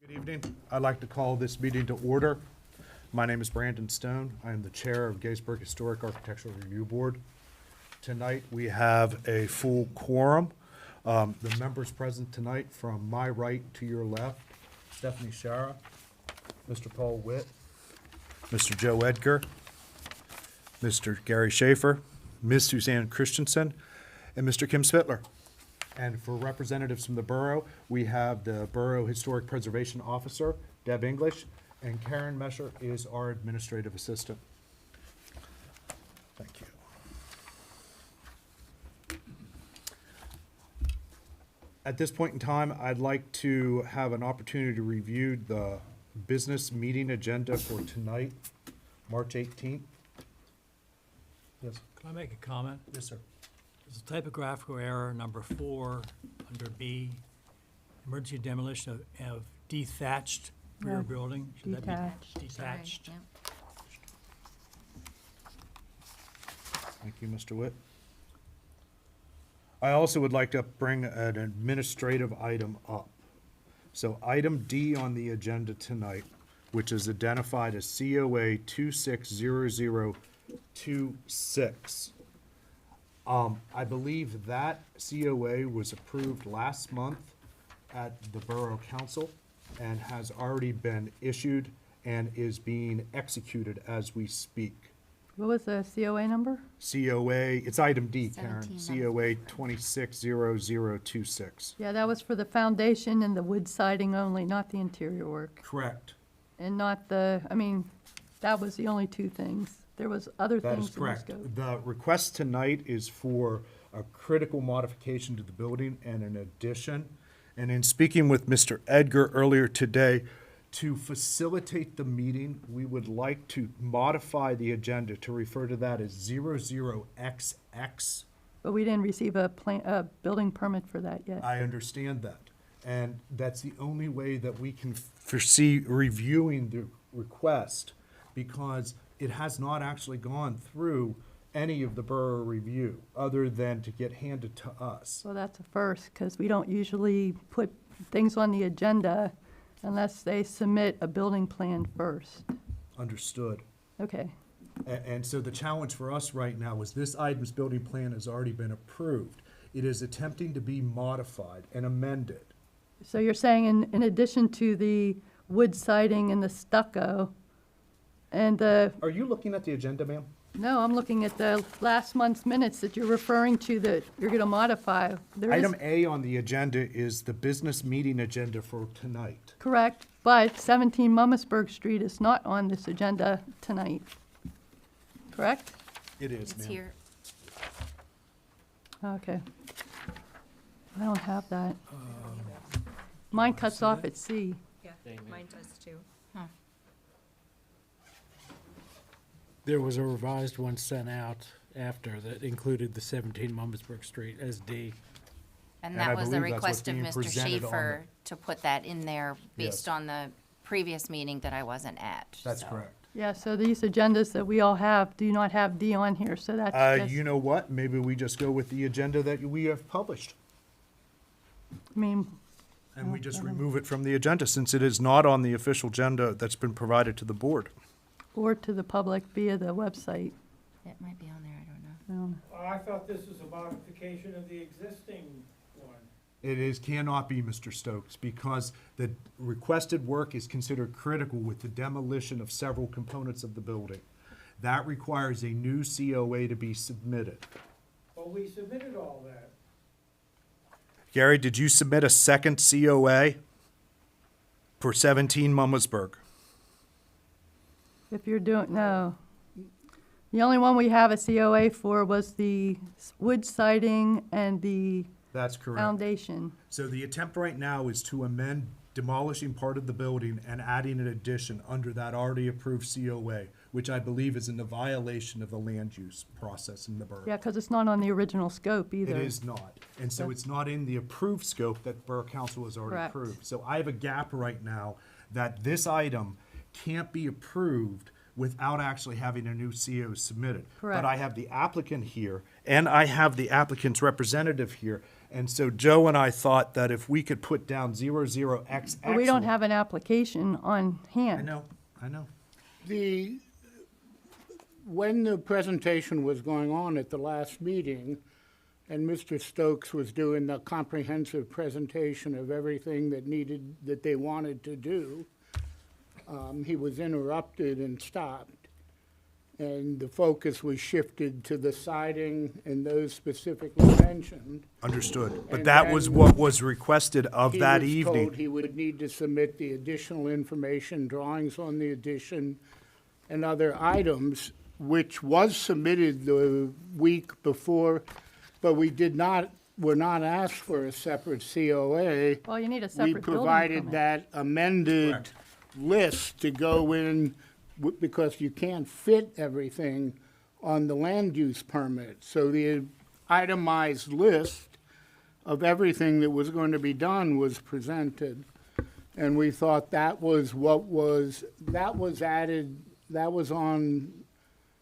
Good evening. I'd like to call this meeting to order. My name is Brandon Stone. I am the chair of Gettysburg Historic Architectural Review Board. Tonight, we have a full quorum. The members present tonight, from my right to your left: Stephanie Shara, Mr. Paul Witt, Mr. Joe Edgar, Mr. Gary Schaefer, Ms. Suzanne Christensen, and Mr. Kim Spittler. And for representatives from the borough, we have the Borough Historic Preservation Officer, Deb English, and Karen Mesher is our administrative assistant. Thank you. At this point in time, I'd like to have an opportunity to review the business meeting agenda for tonight, March 18th. Yes, Can I make a comment? yes, sir. There's a typographical error, number 4, under B, emergency demolition of dethatched rear No, building. Should that be detached. detached? Sorry, Thank you, Mr. Witt. I also would like to bring an administrative item up. So item D on the agenda tonight, which is identified as COA 260026. I believe that COA was approved last month at the Borough Council and has already been issued and is being executed as we speak. What was the COA number? COA, it's item D, Karen, 17 COA 260026. Yeah, that was for the foundation and the wood siding only, not the interior work. Correct. And not the, that was the only two things. There was other That things is in the correct. scope. The request tonight is for a critical modification to the building and an addition. And in speaking with Mr. Edgar earlier today, to facilitate the meeting, we would like to modify the agenda to refer to that as 00XX. But we didn't receive a building permit for that yet. I understand that. And that's the only way that we can foresee reviewing the request, because it has not actually gone through any of the borough review, other than to get handed to us. So that's a first, because we don't usually put things on the agenda unless they submit a building plan first. Understood. Okay, And so the challenge for us right now is this item's building plan has already been approved. It is attempting to be modified and amended. so you're saying in addition to the wood siding and the stucco and the, Are you looking at the agenda, ma'am? no, I'm looking at the last month's minutes that you're referring to that you're gonna modify. There is, Item A on the agenda is the business meeting agenda for tonight. correct, but 17 Chambersburg Street is not on this agenda tonight. Correct? It is, It's ma'am. here. Okay. I don't have that. Mine cuts off at C. Yeah, mine does too. There was a revised one sent out after that included the 17 Chambersburg Street as D. And And I that was the believe that's what's request of being Mr. presented on Schaefer to put that in there Yes. based on the previous meeting that I wasn't at. That's so. correct. Yeah, so these agendas that we all have do not have D on here, so that's just, You know what? Maybe we just go with the agenda that we have published, and and we just remove it from the agenda, since it is not on the official agenda that's been provided to the board. or to the public via the website. It might be on there, I don't know. Um, I thought this was a modification of the existing one. It is, cannot be, Mr. Stokes, because the requested work is considered critical with the demolition of several components of the building. That requires a new COA to be submitted. Well, we submitted all that. Gary, did you submit a second COA for 17 Mummersburg? If you're doing, no. The only one we have a COA for was the wood siding and the That's correct. foundation. So the attempt right now is to amend demolishing part of the building and adding an addition under that already approved COA, which I believe is in the violation of the land use process in the borough. Yeah, because it's not on the original scope either. It is not. And so it's not in the approved scope that Borough Council has already Correct. approved. So I have a gap right now that this item can't be approved without actually having a new CO submitted. Correct. But I have the applicant here, and I have the applicant's representative here, And so Joe and I thought that if we could put down 00XX. But we don't have an application on I hand. know, I know. When the presentation was going on at the last meeting, and Mr. Stokes was doing the comprehensive presentation of everything that they wanted to do, he was interrupted and stopped. And the focus was shifted to the siding and those specifically mentioned. Understood. But And that was then what was requested of that He was told evening. he would need to submit the additional information, drawings on the addition, and other items, which was submitted the week before, but were not asked for a separate COA. Well, you need a We separate building provided permit. that amended Correct. list to go in, because you can't fit everything on the land use permit. So the itemized list of everything that was going to be done was presented. And we thought that was added, that was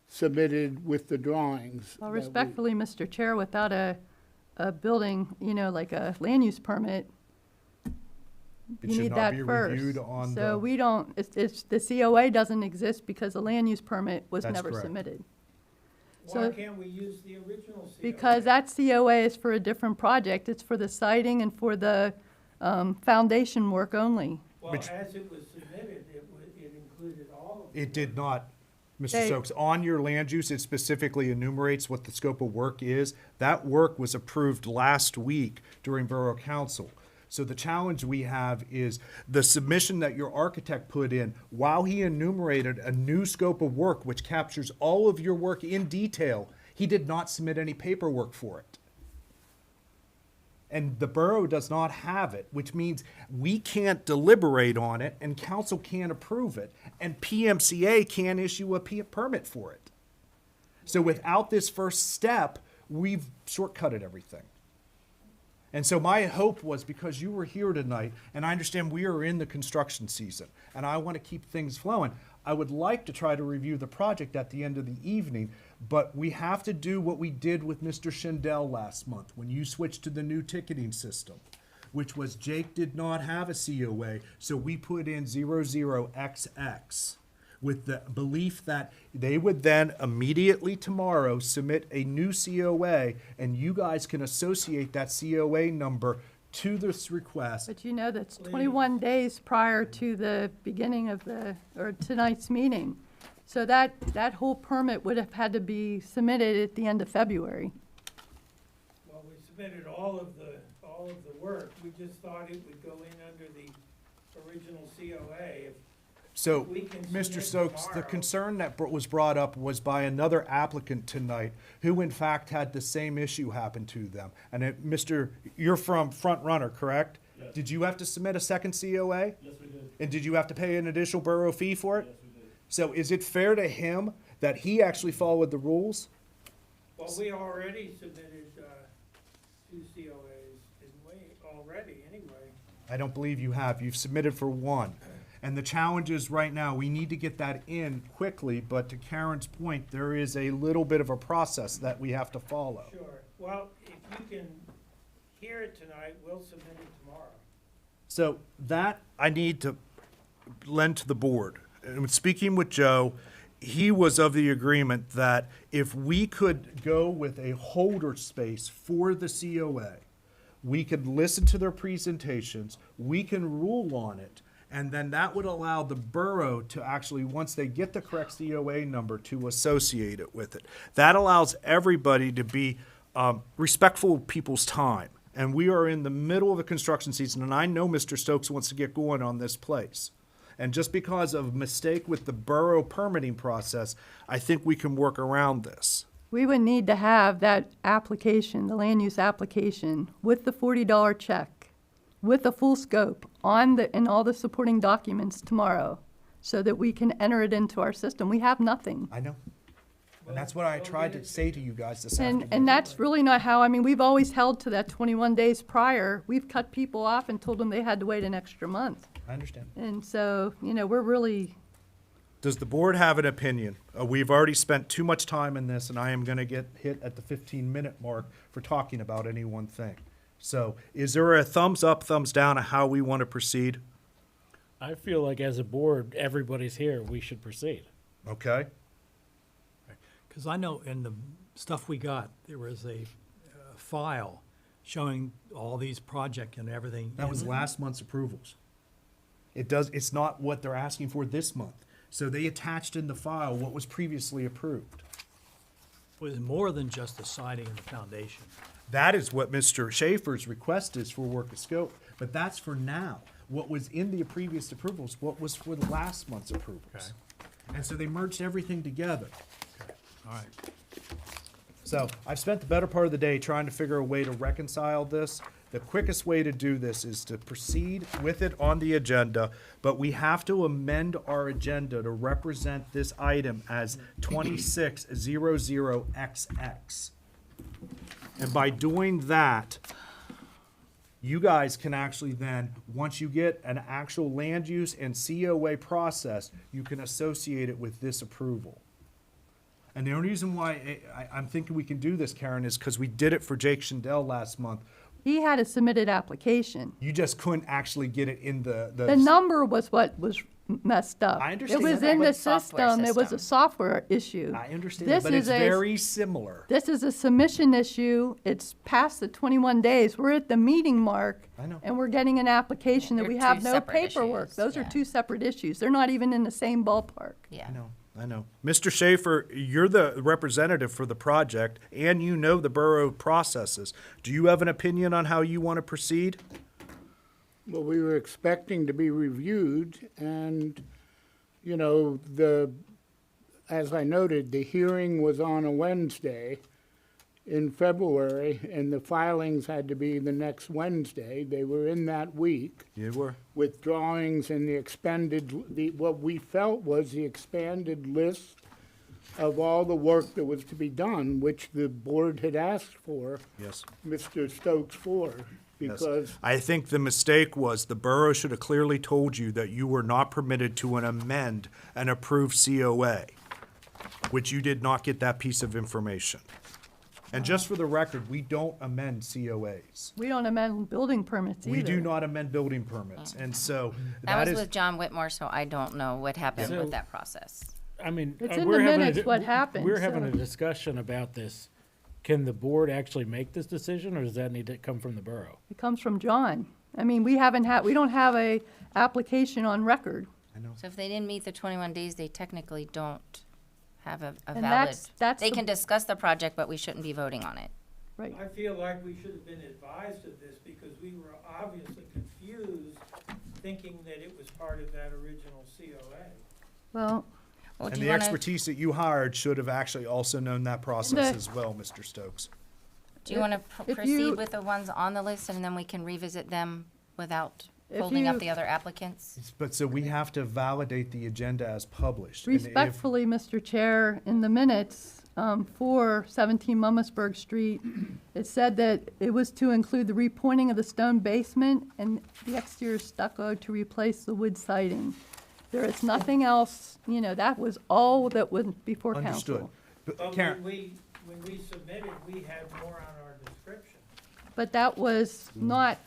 submitted with the drawings. Well, that we- respectfully, Mr. Chair, without a building, like a land use permit, It you should need not that be first. reviewed on So the- we don't, it's, the COA doesn't exist because the land use permit was That's never correct. submitted. Why So- can't we use the original COA? Because that COA is for a different project. It's for the siding and for the foundation work only. Well, Which- as it was submitted, it included all of it. It did not, Mr. They- Stokes. On your land use, it specifically enumerates what the scope of work is. That work was approved last week during Borough Council. So the challenge we have is the submission that your architect put in, while he enumerated a new scope of work which captures all of your work in detail, he did not submit any paperwork for it. And the borough does not have it, which means we can't deliberate on it and council can't approve it, and PMCA can't issue a permit for it. So without this first step, we've shortcutted everything. And so my hope was, because you were here tonight, and I understand we are in the construction season, and I want to keep things flowing, I would like to try to review the project at the end of the evening, but we have to do what we did with Mr. Schindel last month, when you switched to the new ticketing system, which was Jake did not have a COA, so we put in 00XX with the belief that they would then immediately tomorrow submit a new COA, and you guys can associate that COA number to this request. But you know that's 21 days prior to the beginning of or tonight's meeting. So that whole permit would have had to be submitted at the end of February. Well, we submitted all of the work. We just thought it would go in under the original COA. So, We can Mr. submit Stokes, the tomorrow. concern that was brought up was by another applicant tonight, who in fact had the same issue happen to them. And you're from Front Runner, correct? Yes. Did you have to submit a second COA? Yes, we did. And did you have to pay an additional borough fee for it? Yes, we did. So is it fair to him that he actually followed the rules? Well, we already submitted 2 COAs, didn't we, already, anyway? I don't believe you have. You've submitted for one. And the challenge is right now, we need to get that in quickly, but to Karen's point, there is a little bit of a process that we have to follow. Sure. Well, if you can hear it tonight, we'll submit it tomorrow. So that I need to lend to the board. And speaking with Joe, he was of the agreement that if we could go with a holder space for the COA, we could listen to their presentations, we can rule on it, and then that would allow the borough to actually, once they get the correct COA number, to associate it with it. That allows everybody to be respectful of people's time. And we are in the middle of the construction season, and I know Mr. Stokes wants to get going on this place. And just because of a mistake with the borough permitting process, I think we can work around this. We would need to have that application, the land use application, with the $40 check, with the full scope and all the supporting documents tomorrow, so that we can enter it into our system. We have nothing. I know. And that's what I tried to say to you guys this afternoon. And that's really not how, we've always held to that 21 days prior. We've cut people off and told them they had to wait an extra month. I understand. And so, we're really, Does the board have an opinion? We've already spent too much time in this, and I am going to get hit at the 15-minute mark for talking about any one thing. So is there a thumbs up, thumbs down on how we want to proceed? I feel like as a board, everybody's here, we should proceed. Okay? Because I know in the stuff we got, there was a file showing all these projects and everything. That was last month's approvals. It's not what they're asking for this month. So they attached in the file what was previously approved. Was more than just the siding and the foundation. That is what Mr. Schaefer's request is for work of scope, but that's for now. What was in the previous approvals, what was for the last month's approvals. And so they merged everything together. All right. So I've spent the better part of the day trying to figure a way to reconcile this. The quickest way to do this is to proceed with it on the agenda, but we have to amend our agenda to represent this item as 2600XX. And by doing that, you guys can actually then, once you get an actual land use and COA process, you can associate it with this approval. And the only reason why I'm thinking we can do this, Karen, is because we did it for Jake Schindel last month. He had a submitted application. You just couldn't actually get it in The number was what was messed up. I understand It was that. in the With software system, it was a system. software issue. I understand, This but is it's a- very similar. This is a submission issue, it's past the 21 days, we're at the meeting mark. I know. And we're getting an application that They're we have two no separate paperwork. issues, Those are yeah. two separate issues, they're not even in the same ballpark. Yeah. I know. Mr. Schaefer, you're the representative for the project, and you know the borough processes. Do you have an opinion on how you want to proceed? Well, we were expecting to be reviewed, and, as I noted, the hearing was on a Wednesday in February, and the filings had to be the next Wednesday. They were in that week You were. with drawings and what we felt was the expanded list of all the work that was to be done, which the board had asked for, Yes. Mr. Stokes for, Yes. because I think the mistake was the borough should have clearly told you that you were not permitted to amend an approved COA, which you did not get that piece of information. And just for the record, we don't amend COAs. We don't amend building permits either. We do not amend building permits, and so That that was is, with John Whitmore, so I don't know what happened So- with that process. I mean, It's in we're the having a minutes di- what happened, We're having a so- discussion about this. Can the board actually make this decision, or does that need to come from the borough? It comes from John. I mean, we don't have a application on record. So if they didn't meet the 21 days, they technically don't have a And valid. that's They the- can discuss the project, but we shouldn't be voting on it. Right. I feel like we should have been advised of this because we were obviously confused, thinking that it was part of that original COA. Well, Well, and do the you wanna, expertise that you hired should have actually also known that process as well, Mr. Stokes. do you want to if proceed you- with the ones on the list and then we can revisit them without If holding up you- the other applicants? But so we have to validate the agenda as published. And if- respectfully, Mr. Chair, in the minutes for 17 Mummasburg Street, it said that it was to include the repointing of the stone basement and the exterior stucco to replace the wood siding. There is nothing else, that was all that was before council. Understood. But But Karen, when we submitted, we had more on our description. But that was not,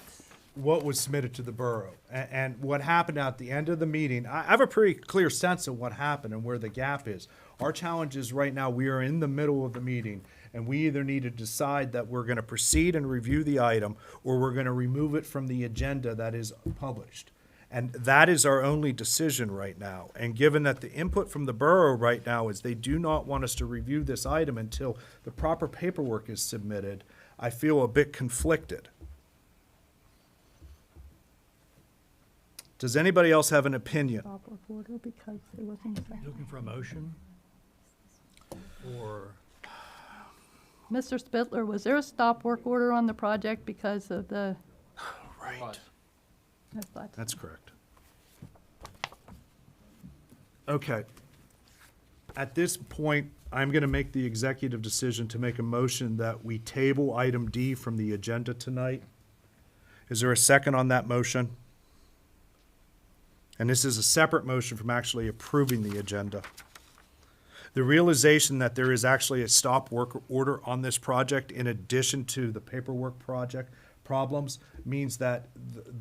what was submitted to the borough and what happened at the end of the meeting, I have a pretty clear sense of what happened and where the gap is. Our challenge is right now, we are in the middle of the meeting and we either need to decide that we're gonna proceed and review the item or we're gonna remove it from the agenda that is published. And that is our only decision right now. And given that the input from the borough right now is they do not want us to review this item until the proper paperwork is submitted, I feel a bit conflicted. Does anybody else have an opinion? stop work order because it wasn't a second. Looking for a motion? Or, Mr. Spittler, was there a stop work order on the project because of the? Right. I thought so. That's correct. Okay. At this point, I'm going to make the executive decision to make a motion that we table item D from the agenda tonight. Is there a second on that motion? And this is a separate motion from actually approving the agenda. The realization that there is actually a stop work order on this project in addition to the paperwork problems means that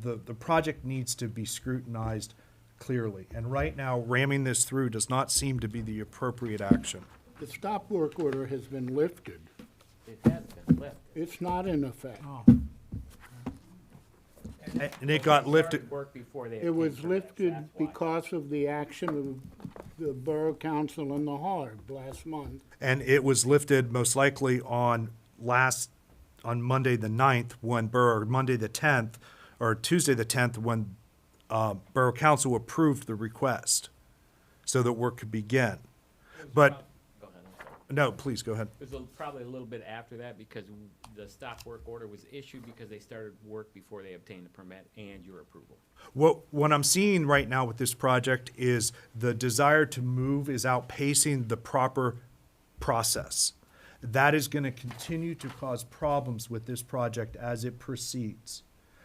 the project needs to be scrutinized clearly. And right now, ramming this through does not seem to be the appropriate action. The stop work order has been lifted. It has been lifted. It's not in effect. Oh, And it got lifted, Started work before they It was obtained permits, lifted that's why. because of the action of the Borough Council and the HARB last month. and it was lifted most likely on Monday the 9th, or Monday the 10th, or Tuesday the 10th, when Borough Council approved the request, so that work could begin. But, Go ahead, I'm sorry. no, please, go ahead. It was probably a little bit after that because the stop work order was issued because they started work before they obtained the permit and your approval. What I'm seeing right now with this project is the desire to move is outpacing the proper process. That is going to continue to cause problems with this project as it proceeds.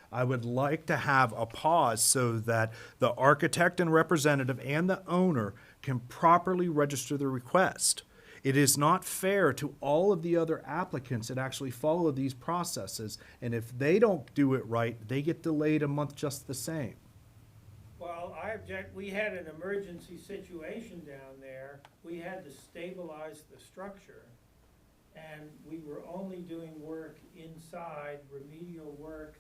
I would like to have a pause so that the architect and representative and the owner can properly register the request. It is not fair to all of the other applicants that actually follow these processes, and if they don't do it right, they get delayed a month just the same. Well, I object, we had an emergency situation down there. We had to stabilize the structure. And we were only doing work inside, remedial work,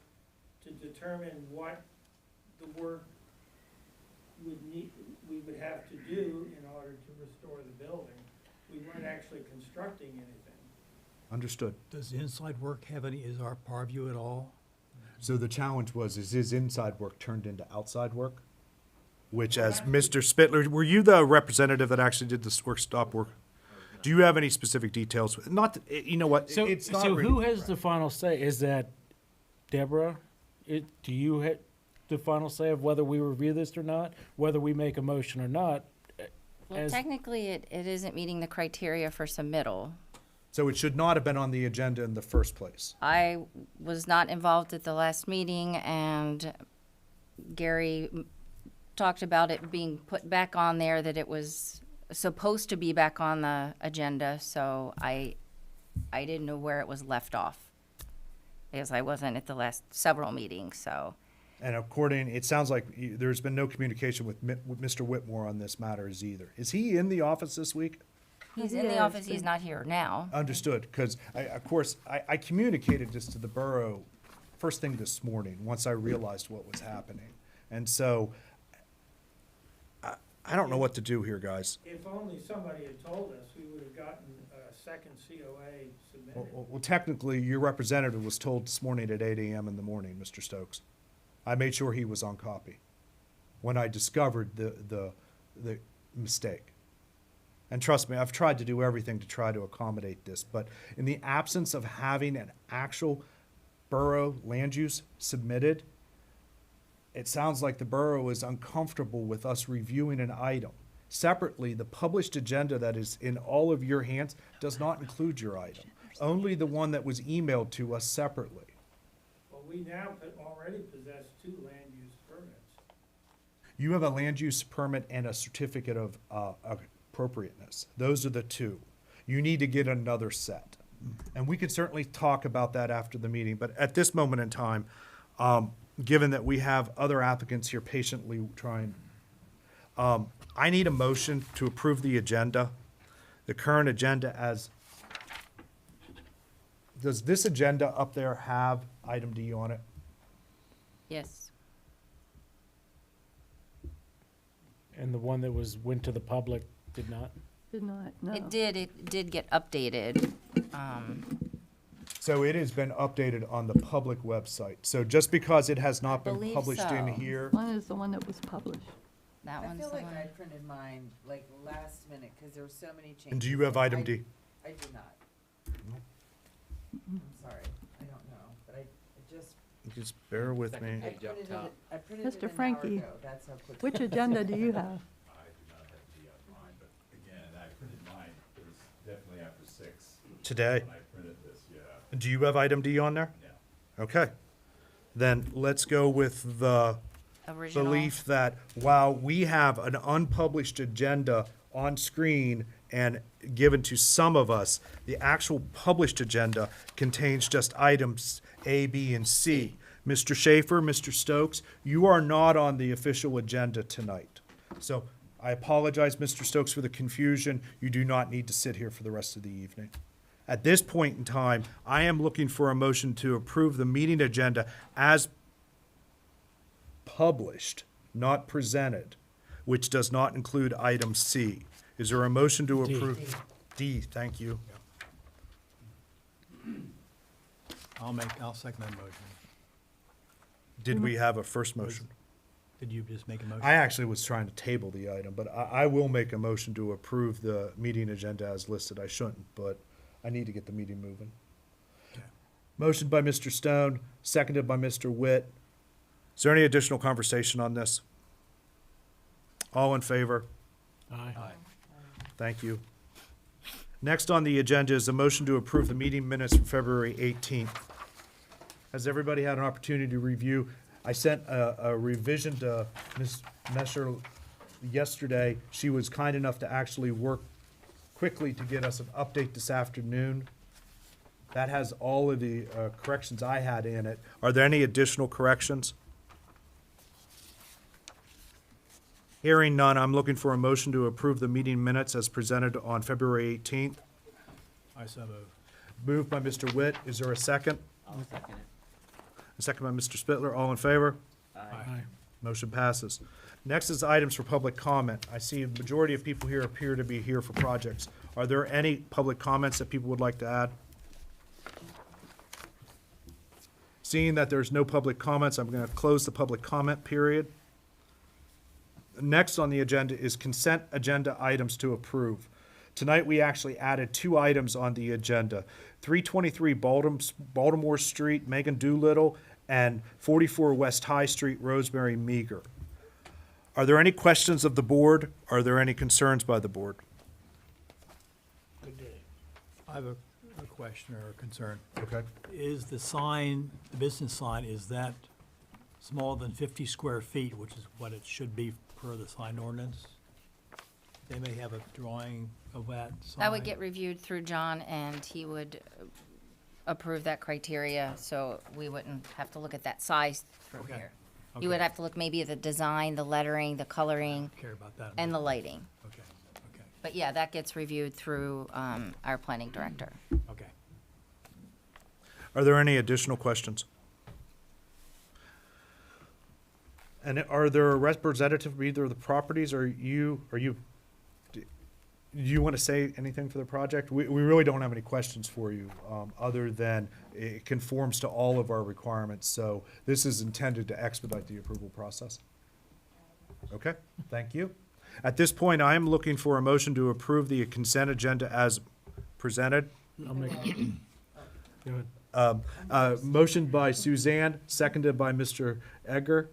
to determine what the work we would have to do in order to restore the building. We weren't actually constructing anything. Understood. does the inside work have any, is our purview at all? So the challenge was, is his inside work turned into outside work? Which, as Mr. Spittler, were you the representative that actually did this work, stop work? Do you have any specific details? Not, you know what, So, it's not. so really- who has the final say? Is that Deborah? Do you have the final say of whether we review this or not, whether we make a motion or not? Well, As- technically, it isn't meeting the criteria for submittal. So it should not have been on the agenda in the first place. I was not involved at the last meeting, and Gary talked about it being put back on there, that it was supposed to be back on the agenda, so I didn't know where it was left off, because I wasn't at the last several meetings, so. And according, it sounds like there's been no communication with Mr. Whitmore on this matter either. Is he in the office this week? He's He in the is, office, he's but- not here now. Understood, because of course, I communicated this to the borough first thing this morning, once I realized what was happening. And so, I don't know what to do here, guys. If only somebody had told us, we would have gotten a second COA submitted. Well, technically, your representative was told this morning at 8 AM in the morning, Mr. Stokes. I made sure he was on copy when I discovered the mistake. And trust me, I've tried to do everything to try to accommodate this, but in the absence of having an actual borough land use submitted, it sounds like the borough is uncomfortable with us reviewing an item. Separately, the published agenda that is in all of your hands does not include your item, only the one that was emailed to us separately. Well, we now already possess 2 land use permits. You have a land use permit and a certificate of appropriateness. Those are the 2. You need to get another set. And we can certainly talk about that after the meeting, but at this moment in time, given that we have other applicants here patiently trying, I need a motion to approve the agenda, the current agenda as, does this agenda up there have item D on it? Yes. And the one that went to the public did not? Did not, no. It did get updated. So it has been updated on the public website. So just because it has not been Believe published in so. here, One is the one that was published. That I one's feel the like one. I printed mine like last minute because there were so many changes. and do you have item I- D? I do not. I'm sorry, I don't know, but I just, Just bear with me. Second I page up printed top. it, I printed it Mr. an hour Frankie, ago, that's how quick. Which agenda do you have? I do not have D on mine, but again, I printed mine, it was definitely after 6 Today. when I printed this, yeah, Do you have item D on there? yeah. Okay. Then let's go with the Original. belief that while we have an unpublished agenda on screen and given to some of us, the actual published agenda contains just items A, B, and C. Mr. Schaefer, Mr. Stokes, you are not on the official agenda tonight. So I apologize, Mr. Stokes, for the confusion. You do not need to sit here for the rest of the evening. At this point in time, I am looking for a motion to approve the meeting agenda as published, not presented, which does not include item C. Is there a motion to approve? D, thank you. I'll second that motion. Did we have a first motion? Did you just make a motion? I actually was trying to table the item, but I will make a motion to approve the meeting agenda as listed. I shouldn't, but I need to get the meeting moving. Okay. Motion by Mr. Stone, seconded by Mr. Witt. Is there any additional conversation on this? All in favor? Aye. Thank you. Next on the agenda is a motion to approve the meeting minutes from February 18th. Has everybody had an opportunity to review? I sent a revision to Ms. Messer yesterday. She was kind enough to actually work quickly to get us an update this afternoon. That has all of the corrections I had in it. Are there any additional corrections? Hearing none, I'm looking for a motion to approve the meeting minutes as presented on February 18th. I so move. Moved by Mr. Witt. Is there a second? I'll second it. A second by Mr. Spittler. All in favor? Aye. Motion passes. Next is items for public comment. I see a majority of people here appear to be here for projects. Are there any public comments that people would like to add? Seeing that there's no public comments, I'm going to close the public comment period. Next on the agenda is consent agenda items to approve. Tonight, we actually added 2 items on the agenda. 323 Baltimore Street, Meagher, Doolittle, and 44 West High Street, Rosemary, Meagher. Are there any questions of the board? Are there any concerns by the board? I have a question or a concern. Okay. Is the sign, the business sign, is that smaller than 50 square feet, which is what it should be per the sign ordinance? They may have a drawing of that sign. That would get reviewed through John, and he would approve that criteria, so we wouldn't have to look at that size through Okay. here. You would Okay. have to look maybe at the design, the lettering, the coloring, Care about that. and the lighting. Okay, okay, But yeah, that gets reviewed through our planning director. okay. Are there any additional questions? And are there a representative of either of the properties, or do you want to say anything for the project? We really don't have any questions for you, other than it conforms to all of our requirements. So this is intended to expedite the approval process. Okay, thank you. At this point, I am looking for a motion to approve the consent agenda as presented. I'll make it. Go ahead. Motion by Suzanne, seconded by Mr. Edgar.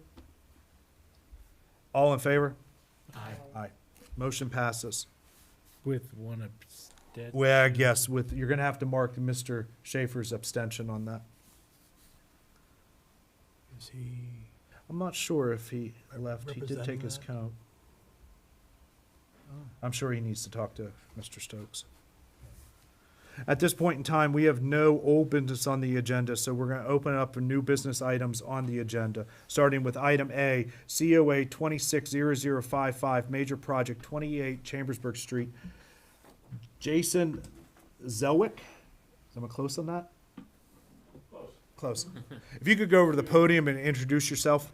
All in favor? Aye. Aye. Motion passes. With one abstention. Well, yes, you're gonna have to mark Mr. Schaefer's abstention on that. Is he, I'm not sure if he left. He did take his Representing count. I'm sure he needs to talk to Mr. Stokes. At this point in time, we have no old business on the agenda, so we're gonna open up for new business items on the agenda, starting with item A, COA 260055, major project 28 Chambersburg Street. Jason Zielewicz, am I close on that? Close. If you could go over to the podium and introduce yourself.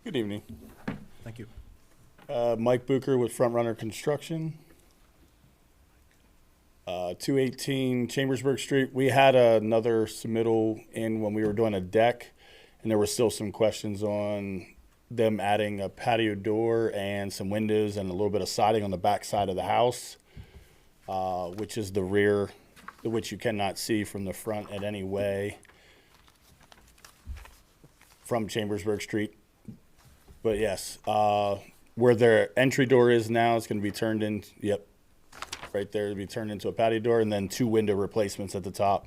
Good evening. Thank you. Mike Bucher with Front Runner Construction. 218 Chambersburg Street. We had another submittal in when we were doing a deck, and there were still some questions on them adding a patio door and some windows and a little bit of siding on the back side of the house, which is the rear, which you cannot see from the front in any way from Chambersburg Street. But yes, where their entry door is now, it's going to be turned in, yep, right there, it'll be turned into a patio door, and then 2 window replacements at the top.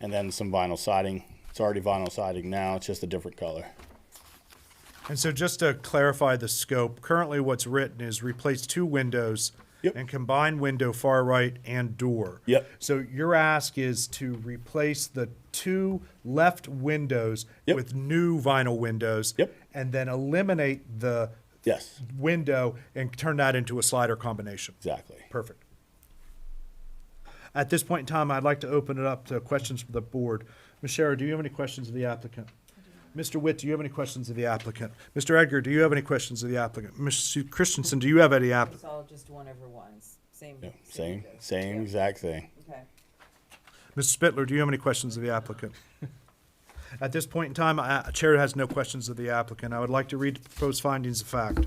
and then some vinyl siding. It's already vinyl siding now, it's just a different color. And so just to clarify the scope, currently what's written is replace 2 windows Yep. and combine window far right and door. Yep. So your ask is to replace the 2 left windows Yep. with new vinyl windows. Yep. And then eliminate the Yes, window and turn that into a slider combination. exactly. Perfect. At this point in time, I'd like to open it up to questions from the board. Ms. Scherer, do you have any questions of the applicant? Mr. Witt, do you have any questions of the applicant? Mr. Edgar, do you have any questions of the applicant? Ms. Christensen, do you have any It's all just 1/1s, same. Yeah, same, window. same Yeah. exact thing. Okay. Mr. Spittler, do you have any questions of the applicant? At this point in time, Chair has no questions of the applicant. I would like to read the proposed findings of fact.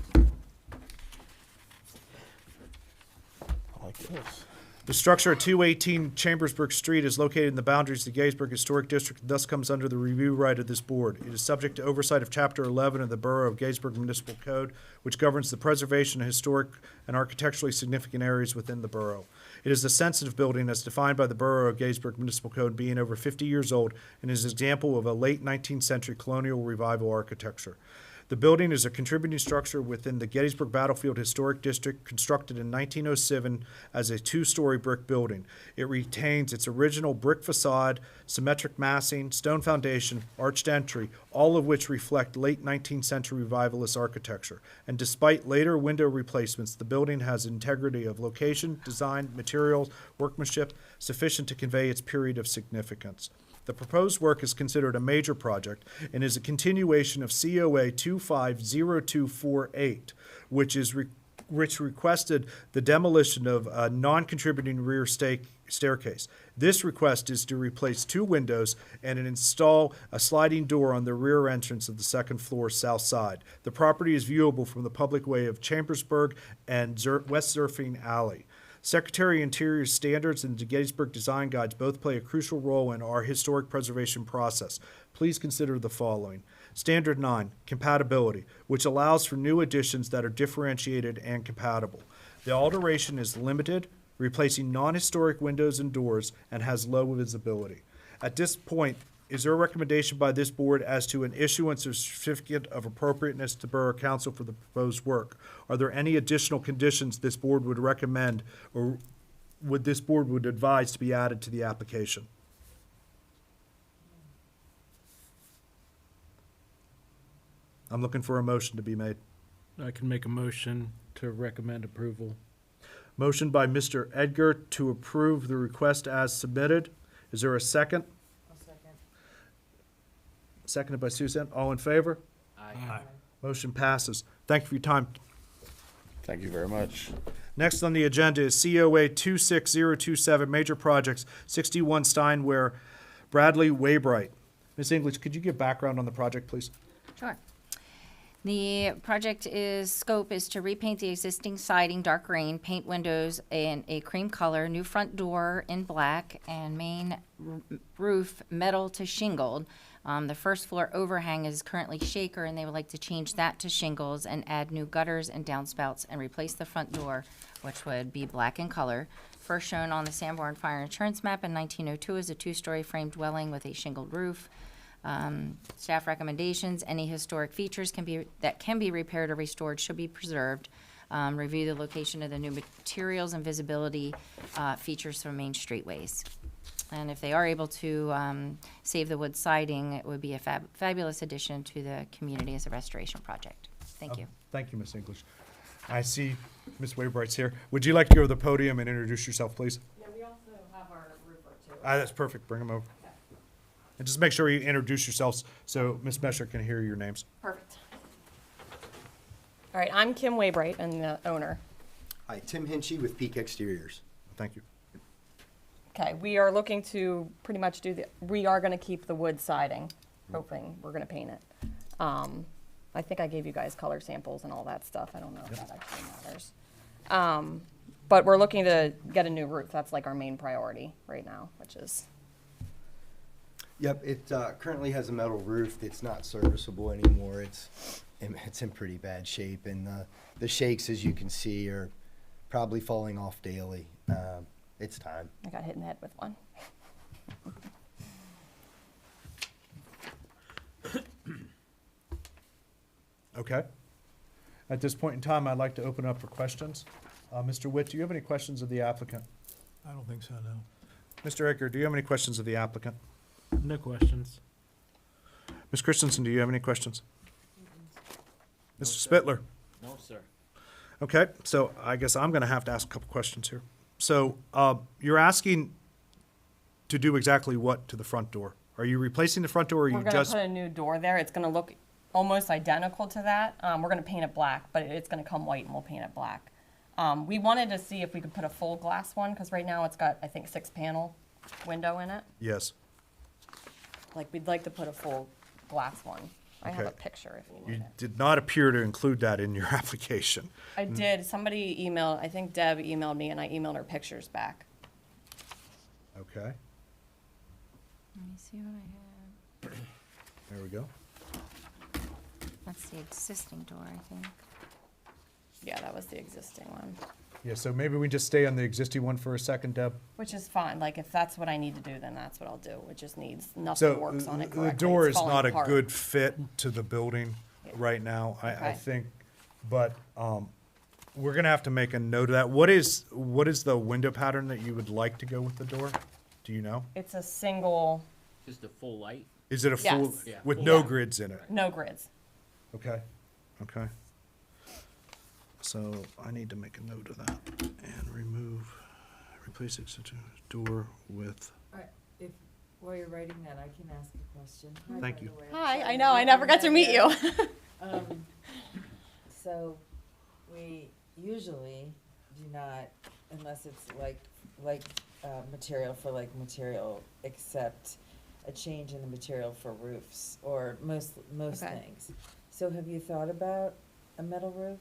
I like this. The structure at 218 Chambersburg Street is located in the boundaries of the Gettysburg Historic District and thus comes under the review right of this board. It is subject to oversight of Chapter 11 of the Borough of Gettysburg Municipal Code, which governs the preservation of historic and architecturally significant areas within the borough. It is a sensitive building as defined by the Borough of Gettysburg Municipal Code, being over 50 years old, and is an example of a late 19th century colonial revival architecture. The building is a contributing structure within the Gettysburg Battlefield Historic District, constructed in 1907 as a 2-story brick building. It retains its original brick facade, symmetric massing, stone foundation, arched entry, all of which reflect late 19th century revivalist architecture. And despite later window replacements, the building has integrity of location, design, materials, workmanship sufficient to convey its period of significance. The proposed work is considered a major project and is a continuation of COA 250248, which requested the demolition of a non-contributing rear staircase. This request is to replace 2 windows and install a sliding door on the rear entrance of the second floor south side. The property is viewable from the public way of Chambersburg and West Surfing Alley. Secretary of Interior standards and the Gettysburg Design Guides both play a crucial role in our historic preservation process. Please consider the following. Standard 9, compatibility, which allows for new additions that are differentiated and compatible. The alteration is limited, replacing non-historic windows and doors, and has low visibility. At this point, is there a recommendation by this board as to an issuance of certificate of appropriateness to Borough Council for the proposed work? Are there any additional conditions this board would recommend or this board would advise to be added to the application? I'm looking for a motion to be made. I can make a motion to recommend approval. Motion by Mr. Edgar to approve the request as submitted. Is there a second? I'll second. Seconded by Suzanne. All in favor? Aye. Motion passes. Thank you for your time. Thank you very much. Next on the agenda is COA 26027, Major Projects, 61 Steinware, Bradley Waybright. Ms. English, could you give background on the project, please? Sure. The scope is to repaint the existing siding dark green, paint windows in a cream color, new front door in black, and main roof metal to shingled. The first floor overhang is currently shaker, and they would like to change that to shingles and add new gutters and downspouts and replace the front door, which would be black in color. First shown on the Sanborn Fire Insurance map in 1902 is a 2-story frame dwelling with a shingled roof. Staff recommendations: any historic features that can be repaired or restored should be preserved. Review the location of the new materials and visibility features from main streetways. And if they are able to save the wood siding, it would be a fabulous addition to the community as a restoration project. Thank you. Thank you, Ms. English. I see Ms. Waybright's here. Would you like to go to the podium and introduce yourself, please? Yeah, we also have our roofer too. That's perfect. Bring them over. And just make sure you introduce yourselves so Ms. Messer can hear your names. Perfect. All right, I'm Kim Waybright, and the owner. Hi, Tim Hinchy with Peak Exteriors. Thank you. Okay, we are looking to pretty much we are gonna keep the wood siding, hoping we're gonna paint it. I think I gave you guys color samples and all that stuff. I don't know if that actually matters. But we're looking to get a new roof. That's like our main priority right now, which is. Yep, it currently has a metal roof that's not serviceable anymore. It's in pretty bad shape, and the shakes, as you can see, are probably falling off daily. It's time. I got hit in the head with one. Okay. At this point in time, I'd like to open up for questions. Mr. Witt, do you have any questions of the applicant? I don't think so, no. Mr. Edgar, do you have any questions of the applicant? No questions. Ms. Christensen, do you have any questions? Mr. Spittler? No, sir. Okay, so I guess I'm gonna have to ask a couple questions here. So, you're asking to do exactly what to the front door? Are you replacing the front door, or We're you gonna just? put a new door there. It's gonna look almost identical to that. We're gonna paint it black, but it's gonna come white and we'll paint it black. We wanted to see if we could put a full glass one, because right now it's got, I think, 6-panel window in it. Yes. Like, we'd like to put a full glass one. I have a Okay. picture if you You need it. did not appear to include that in your application. I did. Somebody emailed, I think Deb emailed me and I emailed her pictures back. Okay, Let me see what I have. there we go. That's the existing door, I think. Yeah, that was the existing one, Yeah, so maybe we just stay on the existing one for a second, Deb? which is fine. Like, if that's what I need to do, then that's what I'll do. It just needs, So nothing works on it the correctly. door It's is falling not a apart. good fit to the building right now, I Okay. think. But, we're gonna have to make a note of that. What is the window pattern that you would like to go with the door? Do you know? It's a single, Just a full light? Is it a full, Yes. Yeah. with no Yeah. grids in it? no grids. Okay, okay. So I need to make a note of that and replace existing door with, If, while you're writing that, I can ask a question. Hi, Thank by you. the way. Hi, Sorry, I know, I never got to meet you. So, we usually do not, unless it's material for material, accept a change in the material for roofs, or most Okay. things. So have you thought about a metal roof?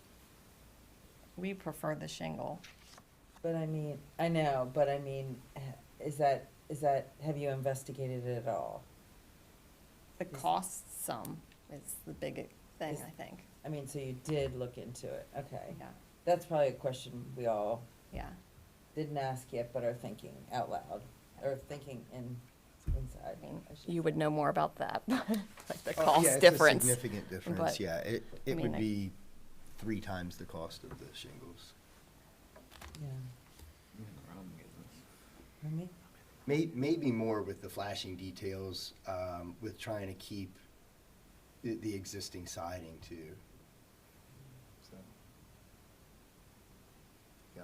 We prefer the shingle. But I mean, I know, but I mean, is that, have you investigated it at all? The cost some is the big thing, Is- I think. I mean, so you did look into it, okay. Yeah, That's probably a question we all yeah. didn't ask yet, but are thinking out loud, or thinking inside. I mean, I should you say. would know more about that, like the Oh, cost yeah, difference. It's a significant difference, but, yeah. It I mean, would I- be 3 times the cost of the shingles. Yeah. Pardon me? Maybe more with the flashing details, with trying to keep the existing siding too. So, yeah.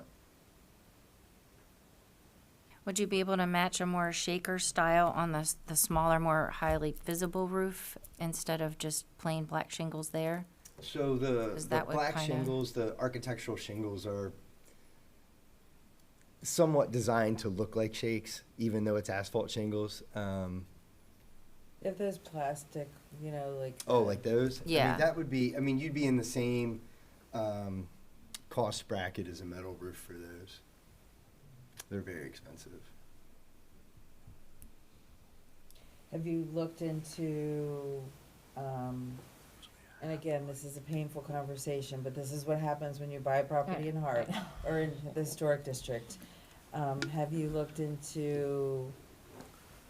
Would you be able to match a more shaker style on the smaller, more highly visible roof instead of just plain black shingles there? So the Is that what black kinda- shingles, the architectural shingles are somewhat designed to look like shakes, even though it's asphalt shingles. If there's plastic, like. Oh, like those? I Yeah. mean, that would be, you'd be in the same cost bracket as a metal roof for those. They're very expensive. Have you looked into, and again, this is a painful conversation, but this is what happens when you buy property in HARB, or in the historic district. Have you looked into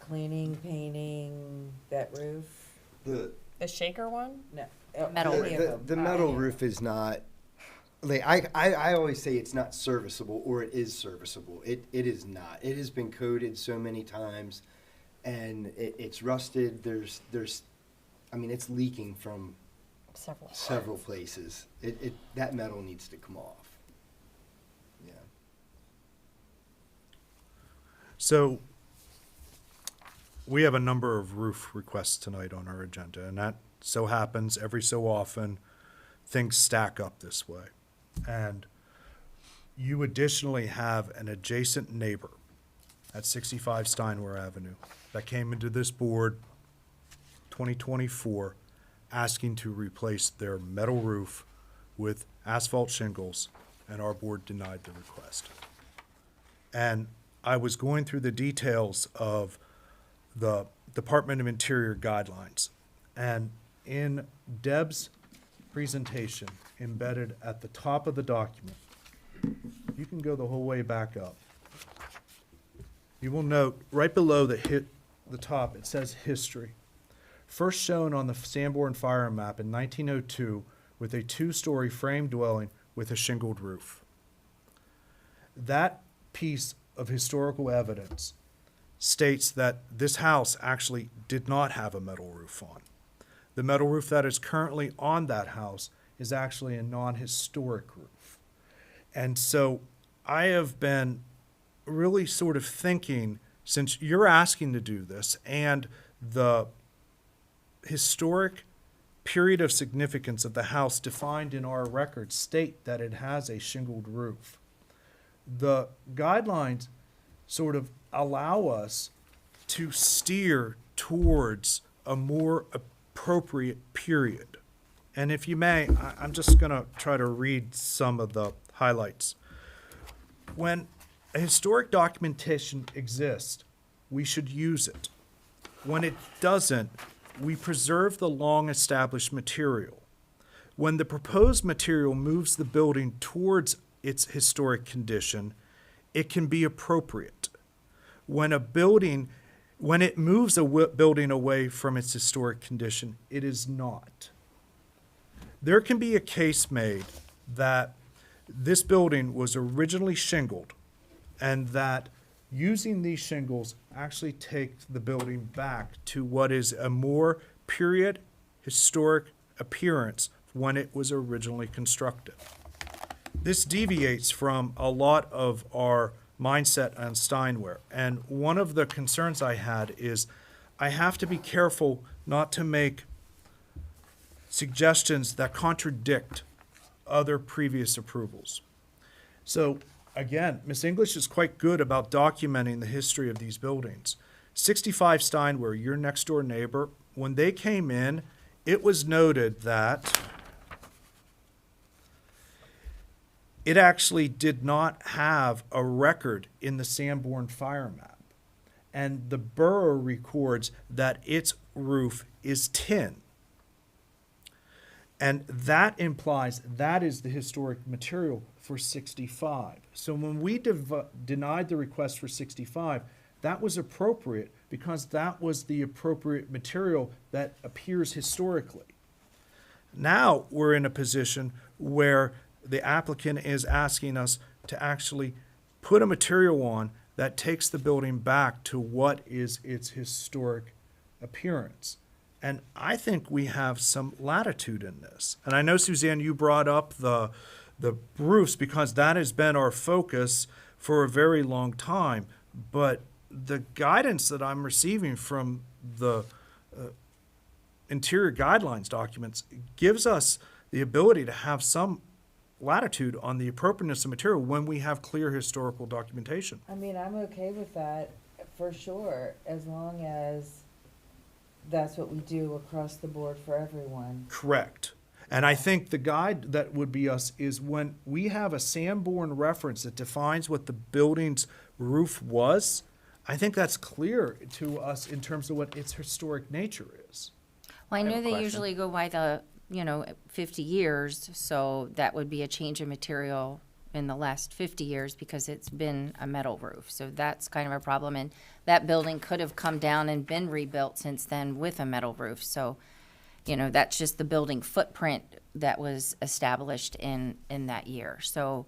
cleaning, painting that roof? The shaker one? No. Metal any of roof. them. The metal Any of roof is not, like, I always say it's not serviceable, or it is serviceable. It is not. It has been coated so many times, and it's rusted. There's, it's leaking from several places. That metal needs to come off. Yeah. so we have a number of roof requests tonight on our agenda, and that so happens every so often, things stack up this way. And you additionally have an adjacent neighbor at 65 Steinway Avenue that came into this board 2024 asking to replace their metal roof with asphalt shingles, and our board denied the request. And I was going through the details of the Department of Interior guidelines, and in Deb's presentation, embedded at the top of the document, you can go the whole way back up. You will note right below the top, it says history. First shown on the Sanborn fire map in 1902 with a 2-story frame dwelling with a shingled roof. That piece of historical evidence states that this house actually did not have a metal roof on. The metal roof that is currently on that house is actually a non-historic roof. And so I have been really sort of thinking, since you're asking to do this, and the historic period of significance of the house defined in our records state that it has a shingled roof, the guidelines sort of allow us to steer towards a more appropriate period. And if you may, I'm just going to try to read some of the highlights. When a historic documentation exists, we should use it. When it doesn't, we preserve the long-established material. When the proposed material moves the building towards its historic condition, it can be appropriate. When it moves a building away from its historic condition, it is not. There can be a case made that this building was originally shingled, and that using these shingles actually takes the building back to what is a more period historic appearance when it was originally constructed. This deviates from a lot of our mindset on Steinware, and one of the concerns I had is I have to be careful not to make suggestions that contradict other previous approvals. So again, Ms. English is quite good about documenting the history of these buildings. 65 Steinware, your next door neighbor, when they came in, it was noted that it actually did not have a record in the Sanborn fire map. And the borough records that its roof is tin. And that implies that is the historic material for 65. So when we denied the request for 65, that was appropriate because that was the appropriate material that appears historically. Now we're in a position where the applicant is asking us to actually put a material on that takes the building back to what is its historic appearance. And I think we have some latitude in this. And I know, Suzanne, you brought up the roofs because that has been our focus for a very long time. But the guidance that I'm receiving from the interior guidelines documents gives us the ability to have some latitude on the appropriateness of material when we have clear historical documentation. I mean, I'm okay with that for sure, as long as that's what we do across the board for everyone. Correct. And I think the guide that would be us is when we have a Sanborn reference that defines what the building's roof was, I think that's clear to us in terms of what its historic nature is. Well, I have know a they question. usually go by the, 50 years, so that would be a change of material in the last 50 years because it's been a metal roof. So that's kind of a problem, and that building could have come down and been rebuilt since then with a metal roof. So, that's just the building footprint that was established in that year. So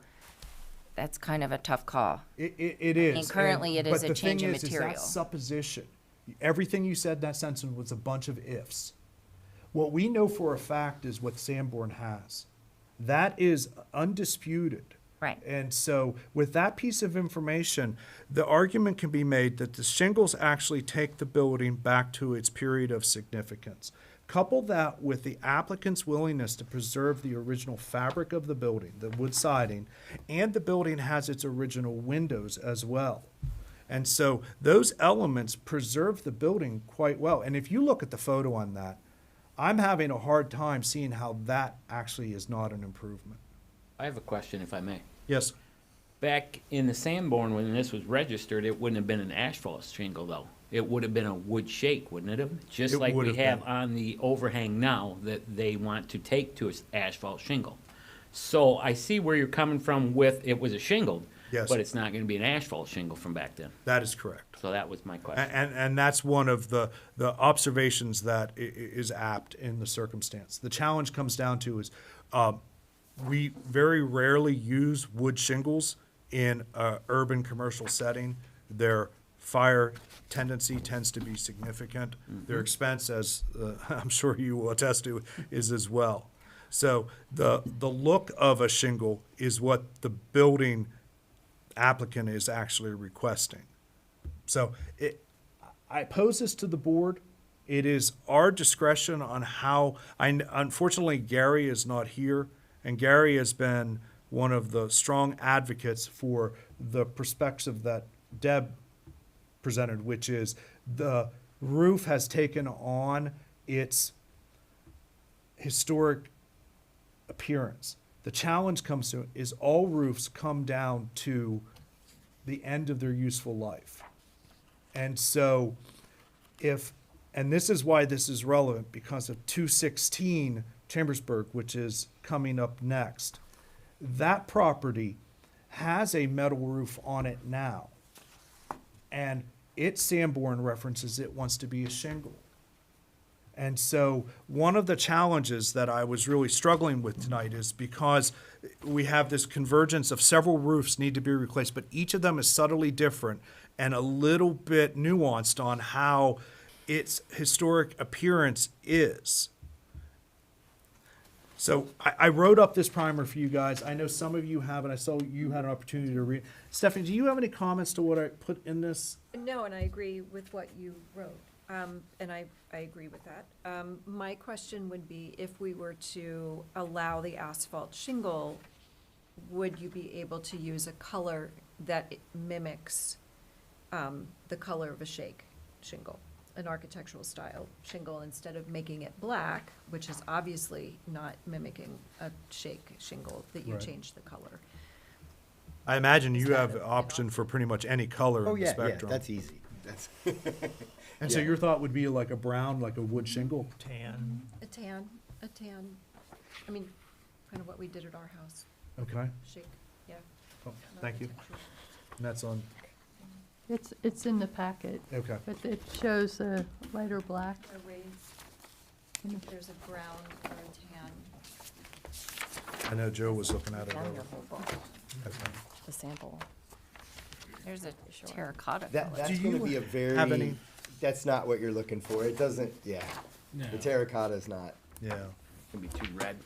that's kind of a tough call. It is. mean, currently it is a change of But the thing is material. that's supposition. Everything you said in that sentence was a bunch of ifs. What we know for a fact is what Sanborn has. That is undisputed. Right. And so with that piece of information, the argument can be made that the shingles actually take the building back to its period of significance. Couple that with the applicant's willingness to preserve the original fabric of the building, the wood siding, and the building has its original windows as well. And so those elements preserve the building quite well. And if you look at the photo on that, I'm having a hard time seeing how that actually is not an improvement. I have a question, if I may. Yes. Back in the Sanborn, when this was registered, it wouldn't have been an asphalt shingle, though. It would have been a wood shake, wouldn't it have? Just It like would we have have been. on the overhang now that they want to take to an asphalt shingle. So I see where you're coming from with it was a shingled, Yes. But it's not gonna be an asphalt shingle from back then. That is correct. So that was my question. And that's one of the observations that is apt in the circumstance. The challenge comes down to is, we very rarely use wood shingles in a urban commercial setting. Their fire tendency tends to be significant. Their expense, as I'm sure you will attest to, is as well. So the look of a shingle is what the building applicant is actually requesting. So I pose this to the board. It is our discretion on how, unfortunately, Gary is not here, and Gary has been one of the strong advocates for the perspective that Deb presented, which is the roof has taken on its historic appearance. The challenge comes to is all roofs come down to the end of their useful life. And so and this is why this is relevant, because of 216 Chambersburg, which is coming up next. That property has a metal roof on it now. And its Sanborn references it wants to be a shingle. And so one of the challenges that I was really struggling with tonight is because we have this convergence of several roofs need to be replaced, but each of them is subtly different and a little bit nuanced on how its historic appearance is. So I wrote up this primer for you guys. I know some of you have, and I saw you had an opportunity to read. Stephanie, do you have any comments to what I put in this? No, and I agree with what you wrote, and I agree with that. My question would be, if we were to allow the asphalt shingle, would you be able to use a color that mimics the color of a shake shingle, an architectural style shingle, instead of making it black, which is obviously not mimicking a shake shingle, that you Right. change the color? I imagine you have an option for pretty much any color Oh, in the yeah, spectrum. that's easy. That's, And so yeah. your thought would be like a brown, like a wood shingle? Tan. A tan, I mean, kind of what we did at our house, Okay, shake, yeah. oh, thank you. And that's on, It's in the packet, okay. but it shows a lighter black. A raised, there's a brown or a tan. I know Joe was looking at it. Down earlier. your whole book, Okay. the sample. There's a terracotta That, color. that's Do gonna you be a very, have any- that's not what you're looking for. It doesn't, yeah. No. The terracotta's not. Yeah. It's gonna be too red.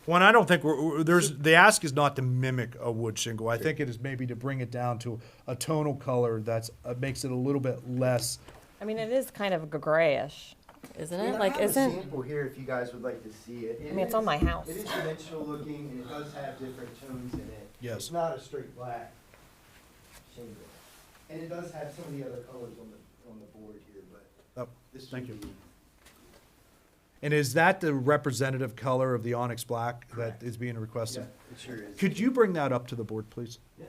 Well, and I don't think the ask is not to mimic a wood shingle. I think it is maybe to bring it down to a tonal color that's, makes it a little bit less. I mean, it is kind of a grayish, isn't it? Like, I have a isn't, sample here if you guys would like to see it. I mean, it's on my house. It is dimensional looking and it does have different tones in it. Yes. It's not a straight black shingle. And it does have some of the other colors on the board here, but Oh, this thank would you. be- And is that the representative color of the onyx black that Correct. is being Yeah, requested? it sure is. Could you bring that up to the board, please? Yeah.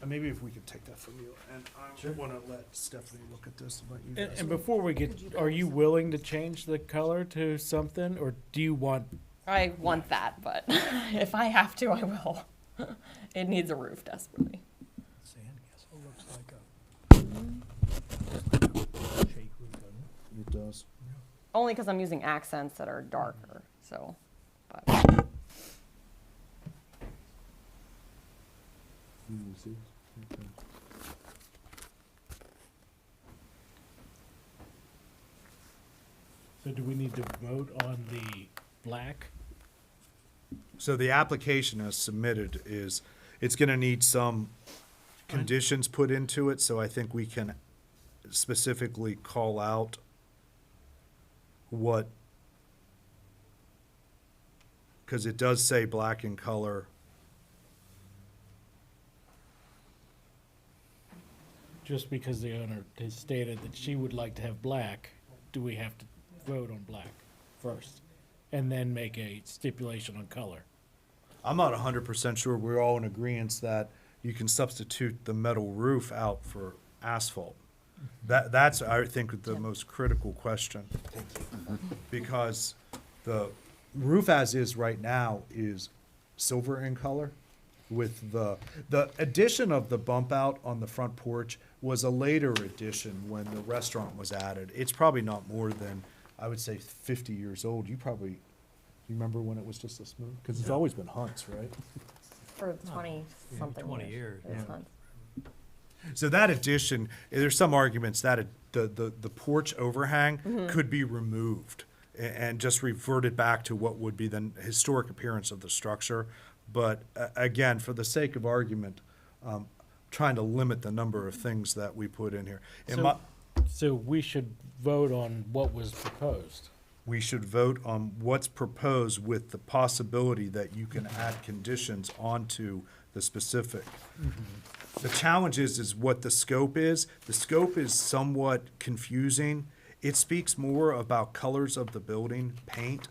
And maybe if we could take that from you, and Sure. I want to let Stephanie look at this about you guys. And before we get, are you willing to change the color to something, or do you want, I want that, but if I have to, I will. It needs a roof desperately. Sandcastle looks like a shake roof, doesn't it? It does. Only because I'm using accents that are darker, so, but. so do we need to vote on the black? So the application as submitted is, it's gonna need some conditions put into it, so I think we can specifically call out what, because it does say black in color. Just because the owner has stated that she would like to have black, do we have to vote on black first? And then make a stipulation on color? I'm not 100% sure we're all in agreement that you can substitute the metal roof out for asphalt. That's, I think, the most critical question. Because the roof as is right now is silver in color with the addition of the bump out on the front porch was a later addition when the restaurant was added. It's probably not more than, I would say, 50 years old. You remember when it was just a smooth? Because it's always been Hunt's, right? For 20-something 20 years, It's yeah. Hunt's. So that addition, there's some arguments that the porch overhang could be removed and just reverted back to what would be the historic appearance of the structure. But again, for the sake of argument, trying to limit the number of things that we put in here. So we should vote on what was proposed. We should vote on what's proposed with the possibility that you can add conditions onto the specific. The challenge is what the scope is. The scope is somewhat confusing. It speaks more about colors of the building, paint.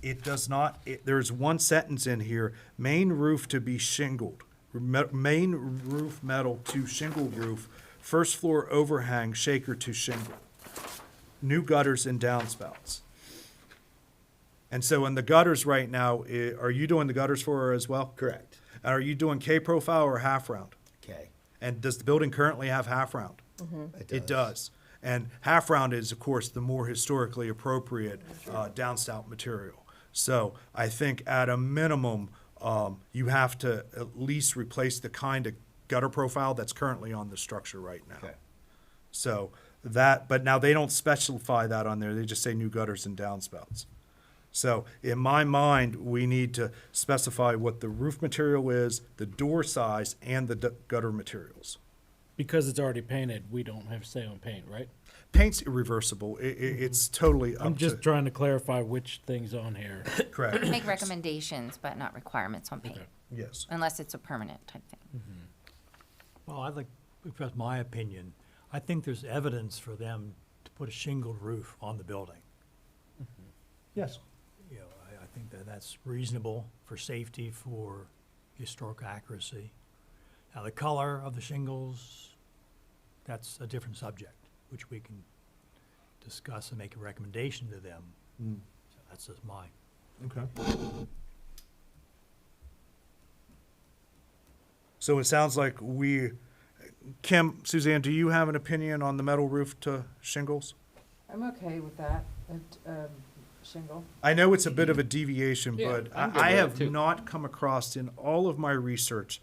It does not, there's one sentence in here, main roof to be shingled, main roof metal to shingle roof, first floor overhang shaker to shingle, new gutters and downspouts. And so in the gutters right now, are you doing the gutters for her as well? Correct. Are you doing K-profile or half round? Okay. And does the building currently have half round? It does. And half round is, of course, the more historically appropriate downspout material. So I think at a minimum, you have to at least replace the kind of gutter profile that's currently on the structure right now. Okay. So that, but now they don't specify that on there. They just say new gutters and downspouts. So in my mind, we need to specify what the roof material is, the door size, and the gutter materials. Because it's already painted, we don't have say on paint, right? Paint's irreversible. It's totally up I'm just to, trying to clarify which thing's on here. correct, Make recommendations, but not requirements on paint, Okay. yes. unless it's a permanent type thing. Well, I'd like to express my opinion. I think there's evidence for them to put a shingled roof on the building. Yes. You know, I think that that's reasonable for safety, for historic accuracy. Now, the color of the shingles, that's a different subject, which we can discuss and make a recommendation to them. So that's just mine. Okay. So it sounds like Kim, Suzanne, do you have an opinion on the metal roof to shingles? I'm okay with that, shingle. I know it's a bit of a deviation, Yeah, but I'm good I with it have too. not come across in all of my research,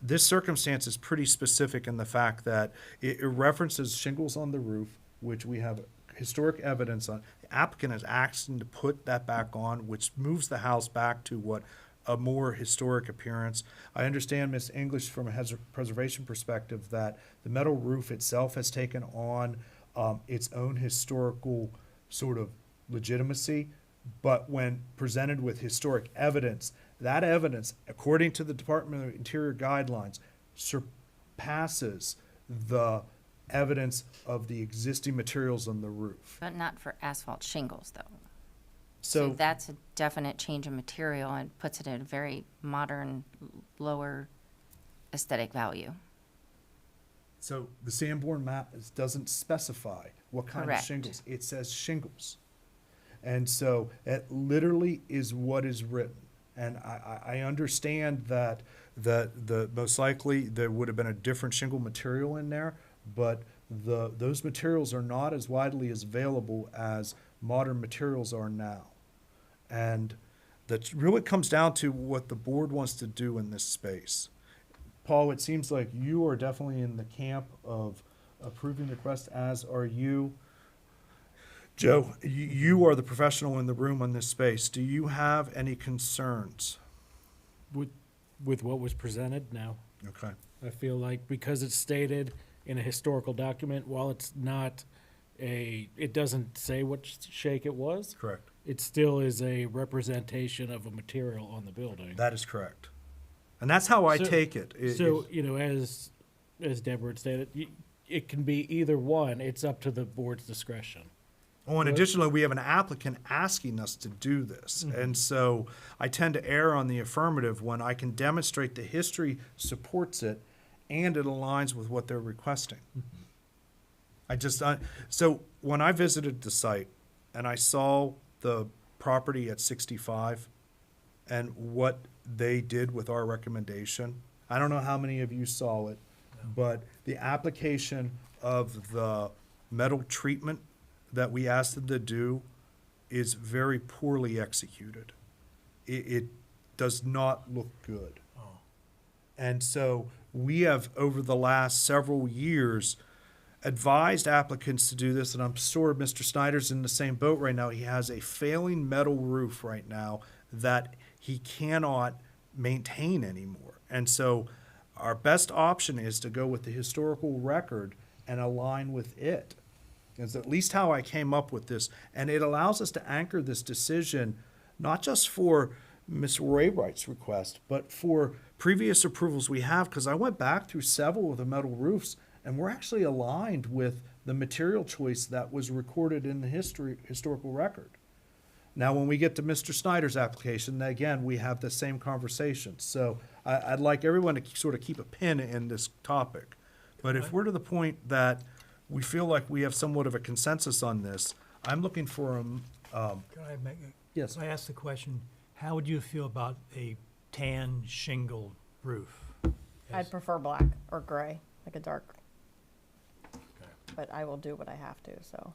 this circumstance is pretty specific in the fact that it references shingles on the roof, which we have historic evidence on. The applicant is asking to put that back on, which moves the house back to what a more historic appearance. I understand, Ms. English, from a preservation perspective, that the metal roof itself has taken on its own historical sort of legitimacy, but when presented with historic evidence, that evidence, according to the Department of Interior guidelines, surpasses the evidence of the existing materials on the roof. But not for asphalt shingles, though. So That's a definite change in material and puts it at a very modern, lower aesthetic value. So the Sanborn map doesn't specify what kind of Correct. shingles. It says shingles. And so it literally is what is written. And I understand that the most likely there would have been a different shingle material in there, but those materials are not as widely as available as modern materials are now. And that really comes down to what the board wants to do in this space. Paul, it seems like you are definitely in the camp of approving the request, as are you. Joe, you are the professional in the room on this space. Do you have any concerns? With what was presented, no. Okay. I feel like because it's stated in a historical document, while it's not it doesn't say what shake it was, Correct. it still is a representation of a material on the building. That is correct. And that's how I So- take it. So, you know, as Deborah had stated, it can be either one. It's up to the board's discretion. Oh, and additionally, we have an applicant asking us to do this. And so I tend to err on the affirmative when I can demonstrate the history supports it and it aligns with what they're requesting. So when I visited the site and I saw the property at 65, and what they did with our recommendation. I don't know how many of you saw it, but the application of the metal treatment that we asked them to do is very poorly executed. It does not look good. And so we have, over the last several years, advised applicants to do this, and I'm sure Mr. Snyder's in the same boat right now. He has a failing metal roof right now that he cannot maintain anymore. And so our best option is to go with the historical record and align with it. Is at least how I came up with this. And it allows us to anchor this decision, not just for Ms. Raywright's request, but for previous approvals we have, because I went back through several of the metal roofs, and we're actually aligned with the material choice that was recorded in the historical record. Now, when we get to Mr. Snyder's application, again, we have the same conversation. So I'd like everyone to sort of keep a pin in this topic. But if we're to the point that we feel like we have somewhat of a consensus on this, I'm looking for Can I make, Yes. can I ask the question, how would you feel about a tan shingled roof? I'd prefer black or gray, like a dark. But I will do what I have to, so.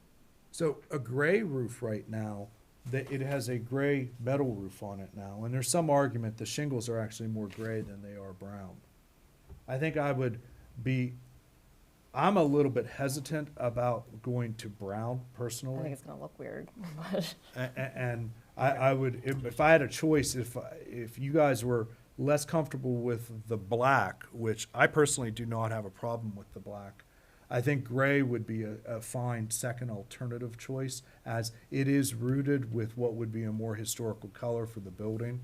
So a gray roof right now, that it has a gray metal roof on it now, and there's some argument the shingles are actually more gray than they are brown. I think I'm a little bit hesitant about going to brown I personally. think it's gonna look weird, but. And I would, if I had a choice, if you guys were less comfortable with the black, which I personally do not have a problem with the black, I think gray would be a fine second alternative choice, as it is rooted with what would be a more historical color for the building.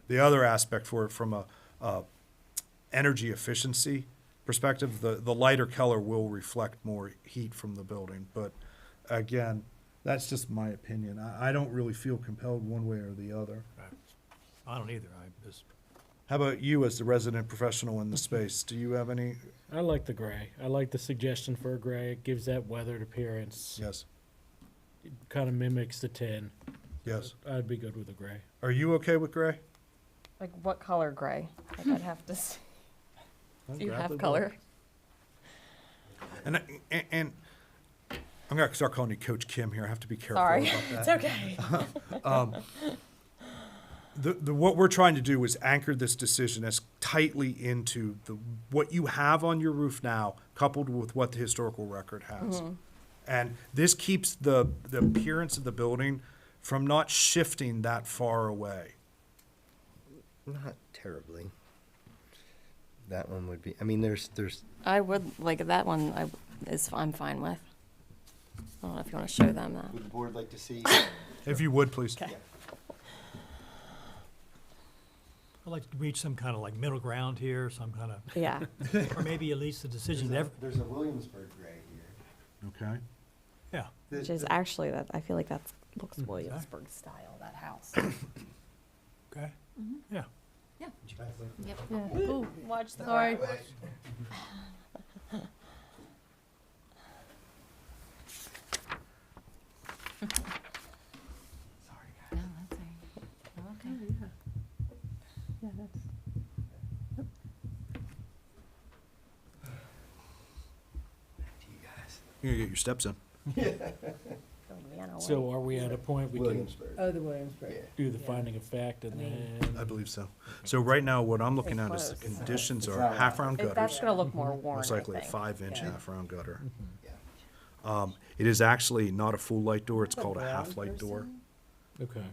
The other aspect for it, from a energy efficiency perspective, the lighter color will reflect more heat from the building. But again, that's just my opinion. I don't really feel compelled one way or the other. I don't either, I just, How about you, as the resident professional in the space? Do you have any? I like the gray. I like the suggestion for a gray. It gives that weathered appearance. Yes, It kind of mimics the tin. yes. I'd be good with a gray. Are you okay with gray? Like what color gray? Like I'd have to see. Do you grab have the color? And I'm gonna start calling you Coach Kim here. I have to be careful Sorry, about it's that. okay. What we're trying to do is anchor this decision as tightly into what you have on your roof now, coupled with what the historical record has. And this keeps the appearance of the building from not shifting that far away. Not terribly. That one would be, I mean, there's, I would, like, that one I'm fine with. I don't know if you want to show them that. would the board like to see? If you would, please. Okay. I'd like to reach some kind of like middle ground here, some kind of, Yeah, or maybe at least the decision, There's a Williamsburg gray here. Okay. yeah. which is actually, that, I feel like that looks Williamsburg style, that house. Okay, yeah. Yep. Yeah. Ooh, Watch the. sorry. No, that's all right. Okay. Yeah, that's, To you guys. You're gonna get your steps in. So are we at a point we can Williamsburg. Oh, the Williamsburg. Yeah. do the finding of fact and then? I believe so. So right now, what I'm looking at is the close. conditions It's are not- half-round That's gutters, gonna look more worn, most I likely a think. 5-inch Yeah. half-round gutter. Yeah. It is actually not a full light door, it's called a half-light door. Okay.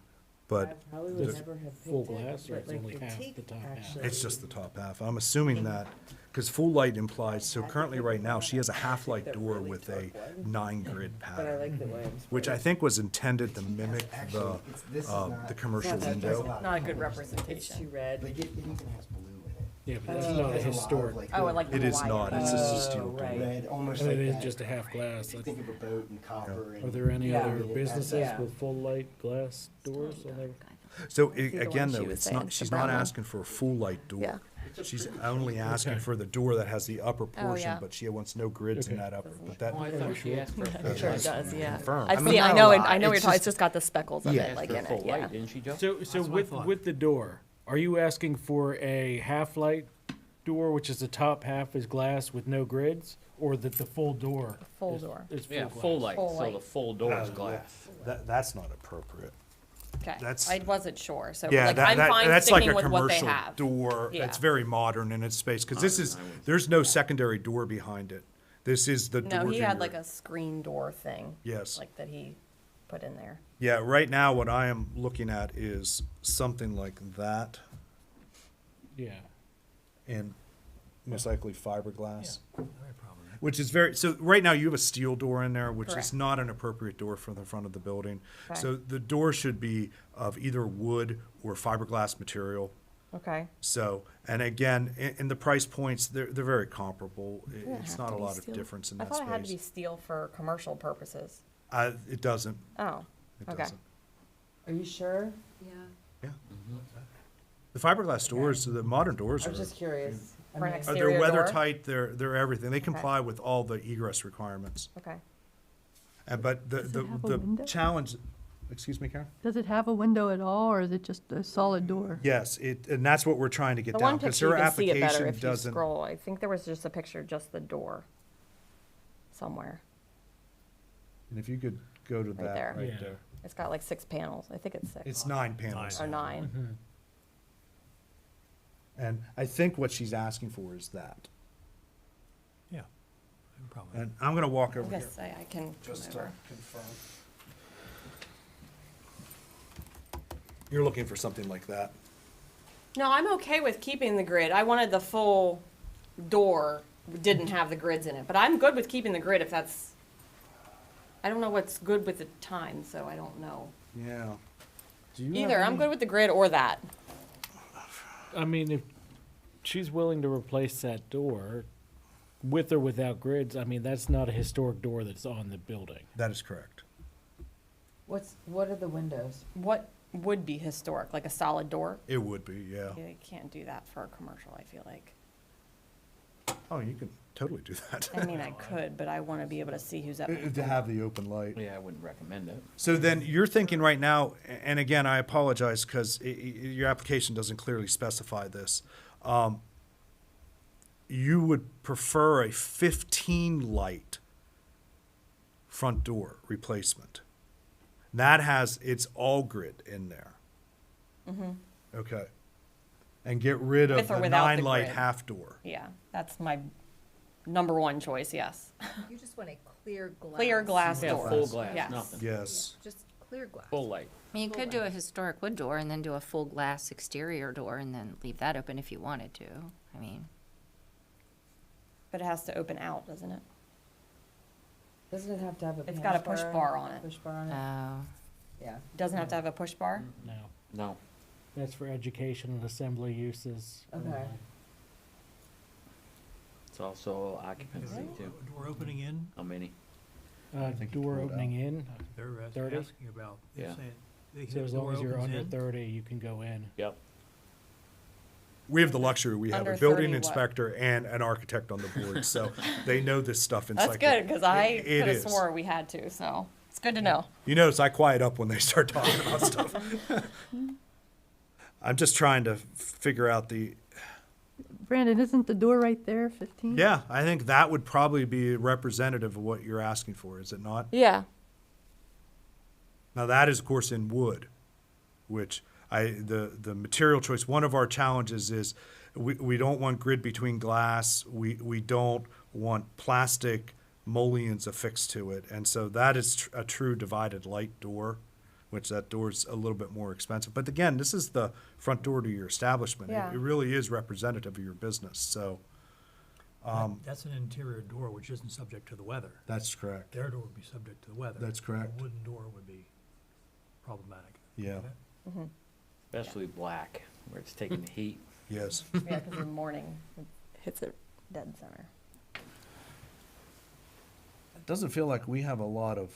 But Probably the would never have full picked it, glass, or but it's like only half teak the top half? actually- it's just the top half. I'm assuming that, because full light implies, so currently right now, she has a half-light door with a 9-grid But I pattern, like the Williamsburg. which I think was intended to mimic Actually, this is not. the commercial It's not that window. bad. Not a good It's representation. too red. But it even has blue in it. Yeah, but that's Oh. not a There's lot of, historic. like, Oh, I like the It is Hawaiian. not, it's just a Oh, steel door. right. red, almost And like it is that. just a half glass. If you think of a boat and copper and. Are there any Yeah. other businesses Yeah. with full light glass doors on their? So see the one again, she though, was it's saying, not, the she's not brown one. asking for a full light door. Yeah. She's only asking Okay. for the door that has the upper Oh, portion, yeah. but she wants no grids in Okay. that upper, but that, Oh, I thought she asked for. I'm sure it does, yeah. Confirmed. I I mean, see, I not a know, lot. I know what you're It's talking, just- it's just got the speckles of Yeah. it, like For in full it, light, yeah. didn't she, Joe? So That's what I with thought. the door, are you asking for a half light door, which is the top half is glass with no grids, or that the full door? Full door. Is Yeah, full full glass? light, Full so light. the full door is glass. that's not appropriate. Okay, That's- I wasn't sure, so Yeah, like, that, I'm that, fine that's like sticking a with what they commercial have. door. Yeah. It's very modern in its space, because this is, there's no secondary door behind it. This is the door. No, he to had your- like a screen door thing. Yes. Like that he put in there. Yeah, right now, what I am looking at is something like that Yeah. in most likely fiberglass. Very probably. Which is very, so right now you have a steel door in there, which is Correct. not an appropriate door for the front of the building. Okay. So the door should be of either wood or fiberglass material. Okay. So, and again, in the price points, they're very comparable. Doesn't It's have not to a be lot of steel. difference in I that thought it had to be space. steel for commercial purposes. It doesn't, Oh, it okay. doesn't. Are you sure? Yeah. The fiberglass doors, the modern doors I was are, just curious. I For an mean, exterior they're weather door? tight, they're everything. They comply with all the egress requirements. Okay. And, but Does it have a the window? challenge, excuse me, Karen? Does it have a window at all, or is it just a solid door? Yes, and that's what we're trying to get The down, one because picture, you her can see it better application if you doesn't. scroll. I think there was just a picture, of just the door somewhere. And if you could go to that there. right Yeah. there. It's got like 6 panels. I think it's 6. It's 9 panels. Or 9. Mm-hmm. And I think what she's asking for is that. Yeah. Probably. And I'm gonna walk I over was here. gonna say, I can come Just to over. confirm. You're looking for something like that. No, I'm okay with keeping the grid. I wanted the full door, didn't have the grids in it, but I'm good with keeping the grid if that's, I don't know what's good with the time, so I don't know. Yeah. Do you Either, have I'm any- good with the grid or that. I mean, if she's willing to replace that door, with or without grids, I mean, that's not a historic door that's on the building. That is correct. What are the windows? What would be historic, like a solid door? It would be, yeah. You can't do that for a commercial, I feel like. Oh, you can totally do that. I mean, I could, but I want to be able to see who's up. To have the open light. Yeah, I wouldn't recommend it. So then you're thinking right now, and again, I apologize because your application doesn't clearly specify this. You would prefer a 15 light front door replacement. That has, it's all grid in there. Okay. And get rid of With or the without the 9 light grid. half door. Yeah, that's my number one choice, yes. You just want a clear glass. Clear glass Yeah, door. full glass, Yes. nothing. Yes. Just clear glass. Full light. I mean, you could do a historic wood door and then do a full glass exterior door and then leave that open if you wanted to. I mean, But it has to open out, doesn't it? Doesn't it have to have a? It's got a push panic bar on it. Push bar on it? Yeah. Doesn't have to have a push bar? No, No. that's for education and assembly uses. Okay. It's also occupancy too. Door opening in, How many? think you Door pulled opening in, they're 30? asking about. They're Yeah. saying they so have as the long door as you're opens under in. 30, you can go in. Yep. We have the luxury, we have Under a building 30 what? inspector and an architect on the board, so they know this stuff inside. That's good, because I It could have is. swore we had to, so it's good to know. You notice I quiet up when they start talking about stuff. I'm just trying to figure out the, Brandon, isn't the door right there, 15? yeah, I think that would probably be representative of what you're asking for, is it not? Yeah. Now, that is, of course, in wood, which the material choice, one of our challenges is we don't want grid between glass. We don't want plastic mullions affixed to it. And so that is a true divided light door, which that door's a little bit more expensive. But again, this is the front door to your establishment. Yeah. It really is representative of your business. So That's an interior door which isn't subject to the weather. that's correct. Their door would be subject to the weather. That's correct. A wooden door would be problematic. Yeah, Especially black, where it's taking the heat. yes. Yeah, because in the morning, it hits it dead center. It doesn't feel like we have a lot of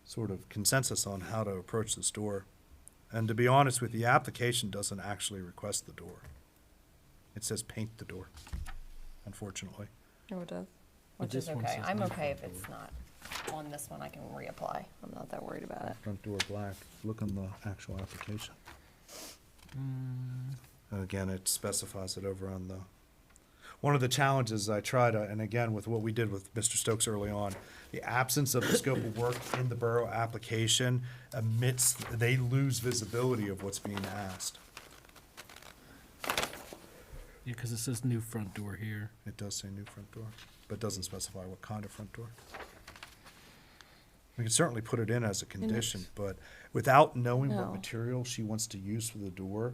sort of consensus on how to approach this door. And to be honest with you, the application doesn't actually request the door. It says paint the door, unfortunately. Oh, it does? But Which is this one okay. says I'm no okay if front it's door. not on this one. I can reapply. I'm not that worried about it. Front door black, look on the actual application. Again, it specifies it over on the, one of the challenges I try to, and again, with what we did with Mr. Stokes early on, the absence of the scope of work in the borough application emits, they lose visibility of what's being asked. Yeah, because it says new front door here. It does say new front door, but doesn't specify what kind of front door. We can certainly put it in as a condition, but without knowing what No. material she wants to use for the door,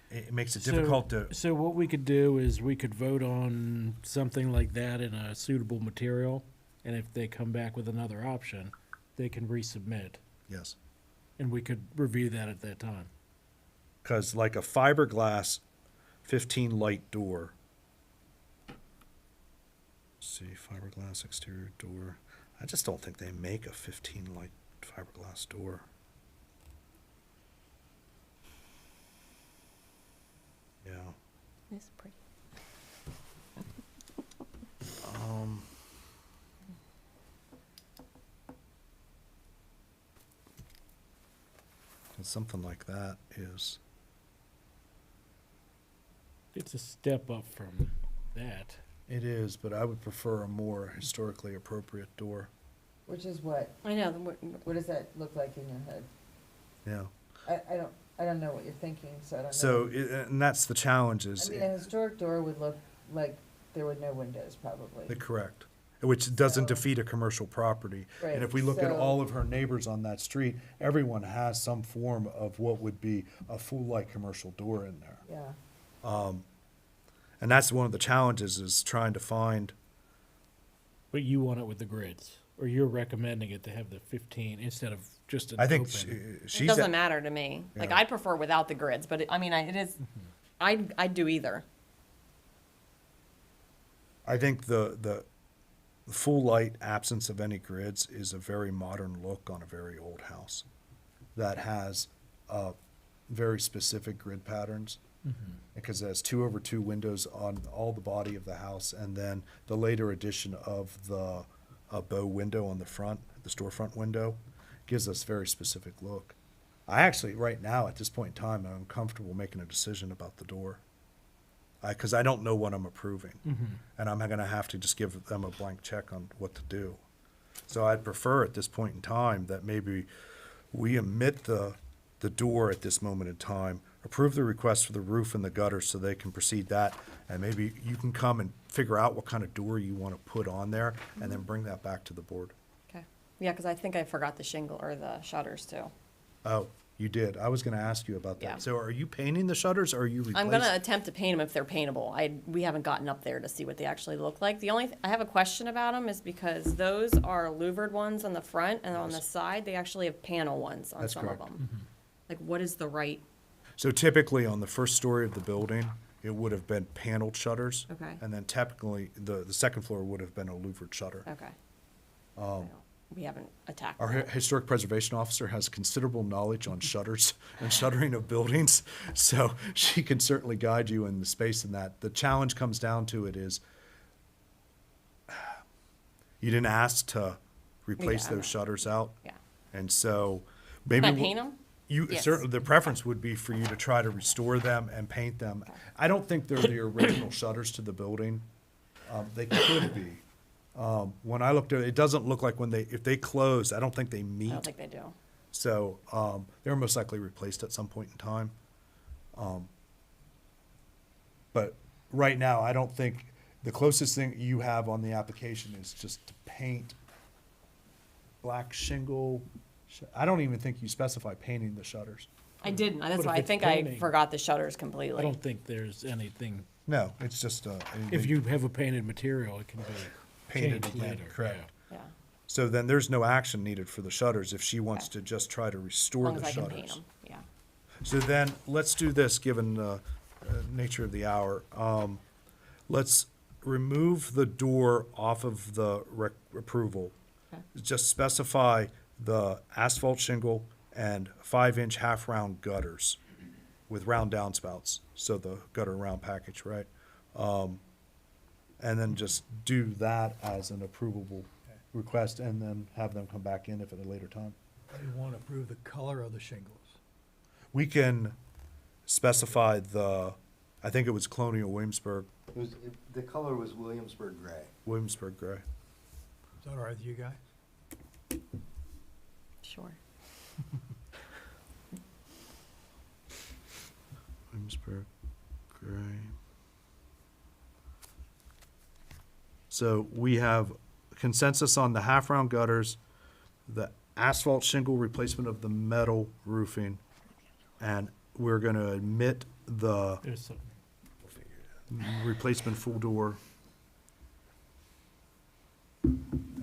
it makes it So- difficult to, So what we could do is we could vote on something like that in a suitable material, and if they come back with another option, they can resubmit, yes. and we could review that at that time. Because like a fiberglass 15 light door. Let's see, fiberglass exterior door. I just don't think they make a 15 light fiberglass door. Yeah. It's pretty. Um, and something like that is, It's a step up from that. it is, but I would prefer a more historically appropriate door. Which is what? I know. What does that look like in your head? Yeah. I don't know what you're thinking, so I don't know. So, and that's the challenge I is, mean, a historic door would look like there were no windows, probably. correct, which doesn't So- defeat a commercial property. And Right, if we look at so- all of her neighbors on that street, everyone has some form of what would be a full light commercial door in there. Yeah. And that's one of the challenges is trying to find, But you want it with the grids, or you're recommending it to have the 15 instead of just an I think open. It she's, doesn't matter to me. Like, Yeah. I'd prefer without the grids, but it, I mean, it is, I'd do either. I think the full light absence of any grids is a very modern look on a very old house that has very specific grid patterns. Because it has 2/2 windows on all the body of the house, and then the later addition of the bow window on the front, the storefront window, gives us very specific look. I actually, right now, at this point in time, I'm comfortable making a decision about the door. Because I don't know what I'm approving. And I'm gonna have to just give them a blank check on what to do. So I'd prefer at this point in time that maybe we omit the door at this moment in time, approve the request for the roof and the gutters so they can proceed that, and maybe you can come and figure out what kind of door you want to put on there, and then bring that back to the board. Okay. Yeah, because I think I forgot the shingle or the shutters too. Oh, you did. I was gonna ask you about that. Yeah. So are you painting the shutters, or are you replacing? I'm gonna attempt to paint them if they're paintable. We haven't gotten up there to see what they actually look like. The only, I have a question about them is because those are louvered ones on the front, and on the side, they actually have panel ones on That's some of correct. them. Like, what is the right, So typically, on the first story of the building, it would have been paneled shutters. Okay. And then typically, the second floor would have been a louvered shutter. okay. I don't- We haven't attacked Our that. historic preservation officer has considerable knowledge on shutters and shuttering of buildings, so she can certainly guide you in the space in that. The challenge comes down to it is, you didn't ask to replace Yeah, I know. those shutters out, Yeah. and so Can maybe. I we'll- paint them? You, Yes. certainly, the preference would be for you to try to restore them and paint them. I don't think they're the original shutters to the building. They could be. When I looked at it, it doesn't look like if they close, I don't think they I meet. don't think they do. So, they're most likely replaced at some point in time. But right now, I don't think, the closest thing you have on the application is just to paint black shingle. I don't even think you specify painting the shutters. I didn't. That's But why if I it's think I painting- forgot the shutters I completely. don't think there's anything, No, it's just, if you have a painted material, it can be Painted changed again, later. correct. Yeah, So then there's no action needed for the shutters if she wants Okay. to just try to as restore long the as I can paint shutters. them, yeah. So then, let's do this, given the nature of the hour. Let's remove the door off of the approval. Okay. Just specify the asphalt shingle and 5-inch half-round gutters with round downspouts, so the gutter round package, right? And then just do that as an approvable request, and then have them come back in if at a later time. You want to approve the color of the shingles. We can specify I think it was Colonial Williamsburg The color was Williamsburg gray. Williamsburg gray. Is that all right with you guys? Sure. Williamsburg gray. So we have consensus on the half-round gutters, the asphalt shingle replacement of the metal roofing, and we're gonna admit the There's some, replacement full door.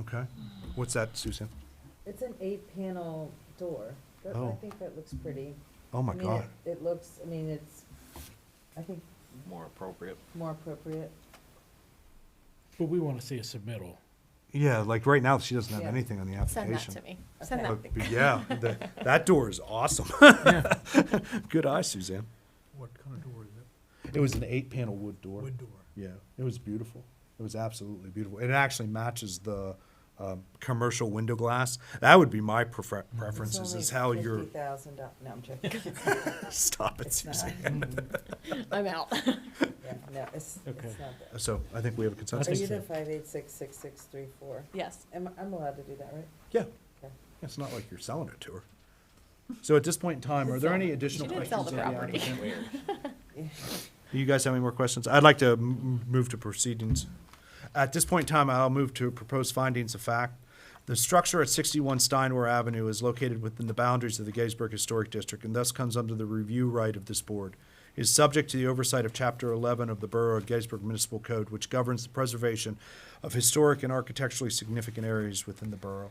Okay, what's that, Suzanne? It's an 8-panel door. I Oh. think that looks pretty. Oh my I mean, God. It looks, I mean, it's, I think, More appropriate. more appropriate. but we want to see a submittal. Yeah, like right now, she doesn't have Yeah. anything on the Send application. that to me. Send Okay. that. But yeah, that door is awesome. Good eye, Suzanne. What kind of door is it? It was an 8-panel wood door. Wood door. Yeah, it was beautiful. It was absolutely beautiful. It actually matches the commercial window glass. That would be my preference, is how you're, $50,000, no, I'm joking. stop it, It's not. Suzanne. I'm out. Yeah, no, it's not Okay. that. So I think we have a Are consensus. you the 5866634? Yes. I'm allowed to do that, right? Yeah, Okay. it's not like you're selling it to her. So at this point in time, are there any She additional did questions sell of the the property. applicant? Do you guys have any more questions? I'd like to move to proceedings. At this point in time, I'll move to propose findings of fact. The structure at 61 Steinway Avenue is located within the boundaries of the Gettysburg Historic District and thus comes under the review right of this board. It is subject to the oversight of Chapter 11 of the Borough of Gettysburg Municipal Code, which governs the preservation of historic and architecturally significant areas within the borough.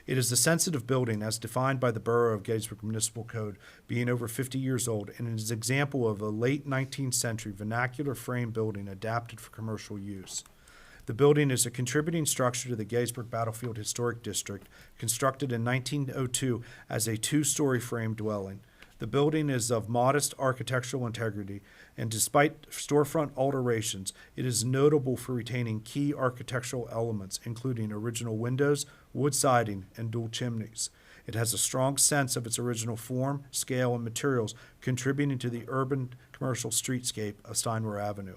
It is a sensitive building as defined by the Borough of Gettysburg Municipal Code, being over 50 years old, and it is an example of a late 19th century vernacular frame building adapted for commercial use. The building is a contributing structure to the Gettysburg Battlefield Historic District, constructed in 1902 as a 2-story frame dwelling. The building is of modest architectural integrity, and despite storefront alterations, it is notable for retaining key architectural elements, including original windows, wood siding, and dual chimneys. It has a strong sense of its original form, scale, and materials, contributing to the urban commercial streetscape of Steinway Avenue.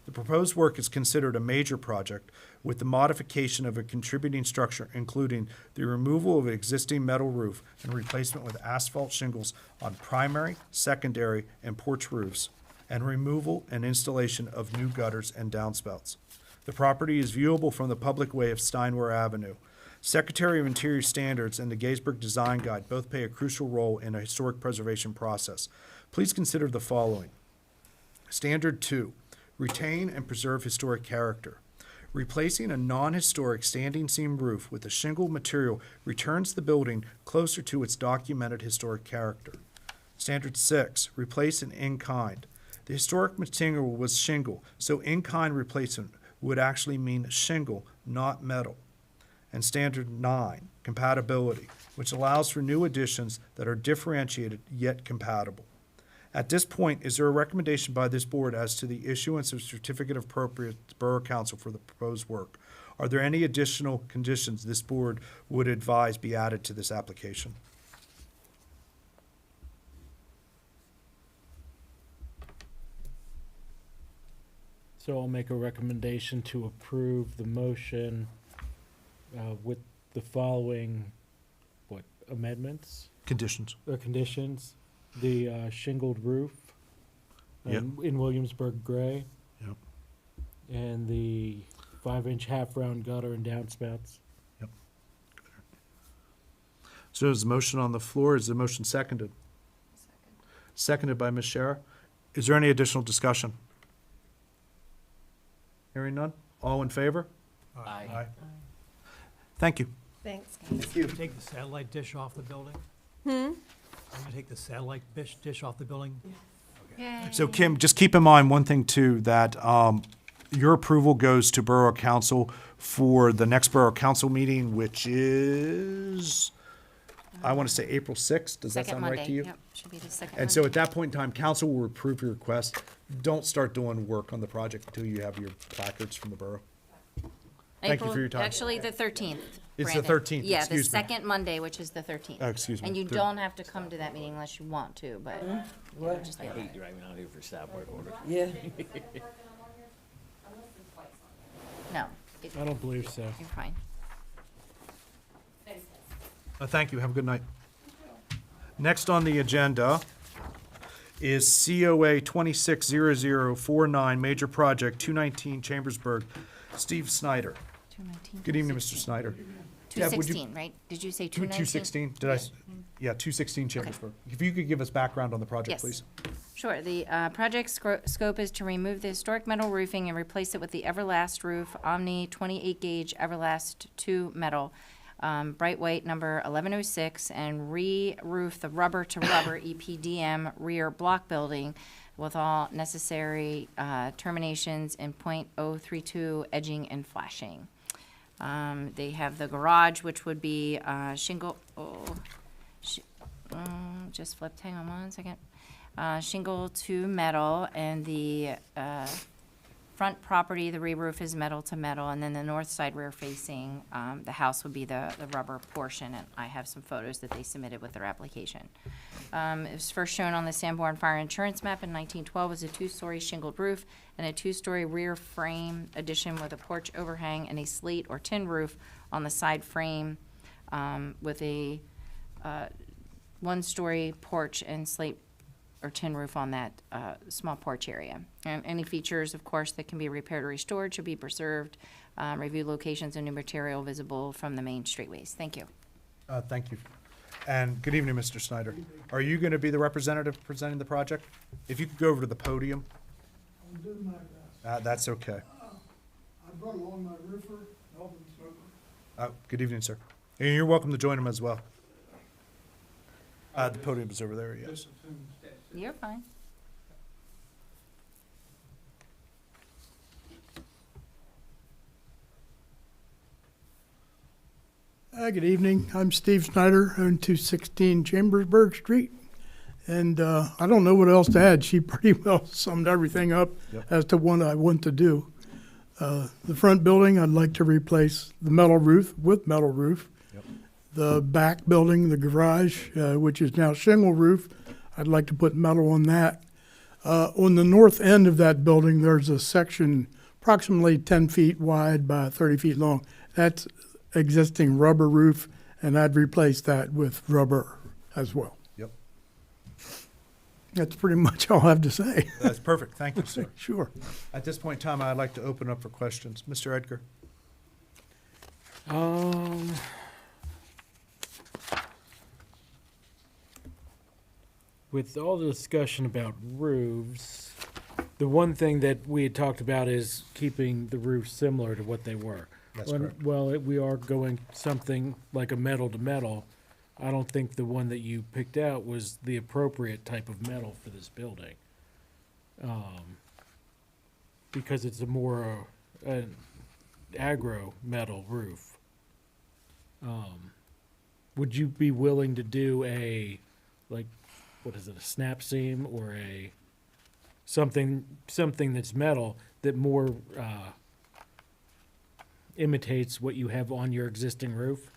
The proposed work is considered a major project with the modification of a contributing structure, including the removal of an existing metal roof and replacement with asphalt shingles on primary, secondary, and porch roofs, and removal and installation of new gutters and downspouts. The property is viewable from the public way of Steinway Avenue. Secretary of Interior Standards and the Gettysburg Design Guide both play a crucial role in a historic preservation process. Please consider the following. Standard 2. Retain and preserve historic character. Replacing a non-historic standing seam roof with a shingle material returns the building closer to its documented historic character. Standard 6, replace an in-kind. The historic material was shingle, so in-kind replacement would actually mean shingle, not metal. And Standard 9, compatibility, which allows for new additions that are differentiated yet compatible. At this point, is there a recommendation by this board as to the issuance of certificate of appropriate to Borough Council for the proposed work? Are there any additional conditions this board would advise be added to this application? So I'll make a recommendation to approve the motion with the following, amendments Conditions. or conditions? The shingled roof Yep. in Williamsburg gray, Yep. and the 5-inch half-round gutter and downspouts. So there's a motion on the floor. Is the motion seconded? Seconded by Ms. Shara. Is there any additional discussion? Hearing none? All in favor? Aye. Thank you. Thanks, guys. Take the satellite dish off the building? I'm gonna take the satellite dish off the building? So Kim, just keep in mind one thing too, that your approval goes to Borough Council for the next Borough Council meeting, which is I want to say April 6th. Does that Second sound right Monday. to you? Yep, should be the second And so Monday. at that point in time, council will approve your request. Don't start doing work on the project until you have your placards from the borough. Thank you for your time. Actually, the 13th. It's the Brandon. 13th, Yeah, the excuse me. second Monday, which is the 13th. Oh, excuse me. And you Thir- don't have to come to that meeting unless you want to, but What? just be I aware. hate driving out here for stop work order. Yeah. No, it- I don't believe so. you're fine. Thank you. Have a good night. Next on the agenda is COA 260049, Major Project 219 Chambersburg. Steve Snyder. 219, Good evening, Mr. Snyder. Deb, would you- 216, right? Did you say 216? 219? Did I? Yeah, 216 Chambersburg. If you could give us background on the project, Yes. please. Sure. The project scope is to remove the historic metal roofing and replace it with the Everlast roof, Omni 28 gauge Everlast 2 metal, bright white number 1106, and re-roof the rubber to rubber EPDM rear block building with all necessary terminations in .032 edging and flashing. They have the garage, which would be shingle. Just flipped. Hang on 1 second. Shingle to metal, and the front property, the re-roof is metal to metal, and then the north side rear facing, the house would be the rubber portion, and I have some photos that they submitted with their application. It was first shown on the Sanborn Fire Insurance map in 1912 as a two-story shingled roof and a two-story rear frame addition with a porch overhang and a slate or tin roof on the side frame, with a one-story porch and slate or tin roof on that small porch area. And any features, of course, that can be repaired or restored should be preserved. Review locations and new material visible from the main streetways. Thank you. Thank you. And good evening, Mr. Snyder. Are you going to be the representative presenting the project? If you could go over to the podium. I'll do my best. That's okay. I brought along my roofer, Melvin Smoker. Good evening, sir. And you're welcome to join him as well. The podium is over there, yes. Just assume that's it. You're fine. Good evening. I'm Steve Snyder, own 216 Chambersburg Street. And I don't know what else to add. She pretty well summed everything up Yep. as to what I want to do. The front building, I'd like to replace the metal roof with metal roof. Yep. The back building, the garage, which is now shingle roof, I'd like to put metal on that. On the north end of that building, there's a section approximately 10 feet wide by 30 feet long. That's existing rubber roof, and I'd replace that with rubber as well. Yep. That's pretty much all I have to say. That's perfect. Thank you, sir. Sure. At this point in time, I'd like to open up for questions. Mr. Edgar? With all the discussion about roofs, the one thing that we had talked about is keeping the roofs similar to what they were. That's When- correct. Well, we are going something like a metal to metal. I don't think the one that you picked out was the appropriate type of metal for this building. Because it's a more, an aggro metal roof. Would you be willing to do a, like, what is it, a snap seam or a, something that's metal that more, imitates what you have on your existing roof?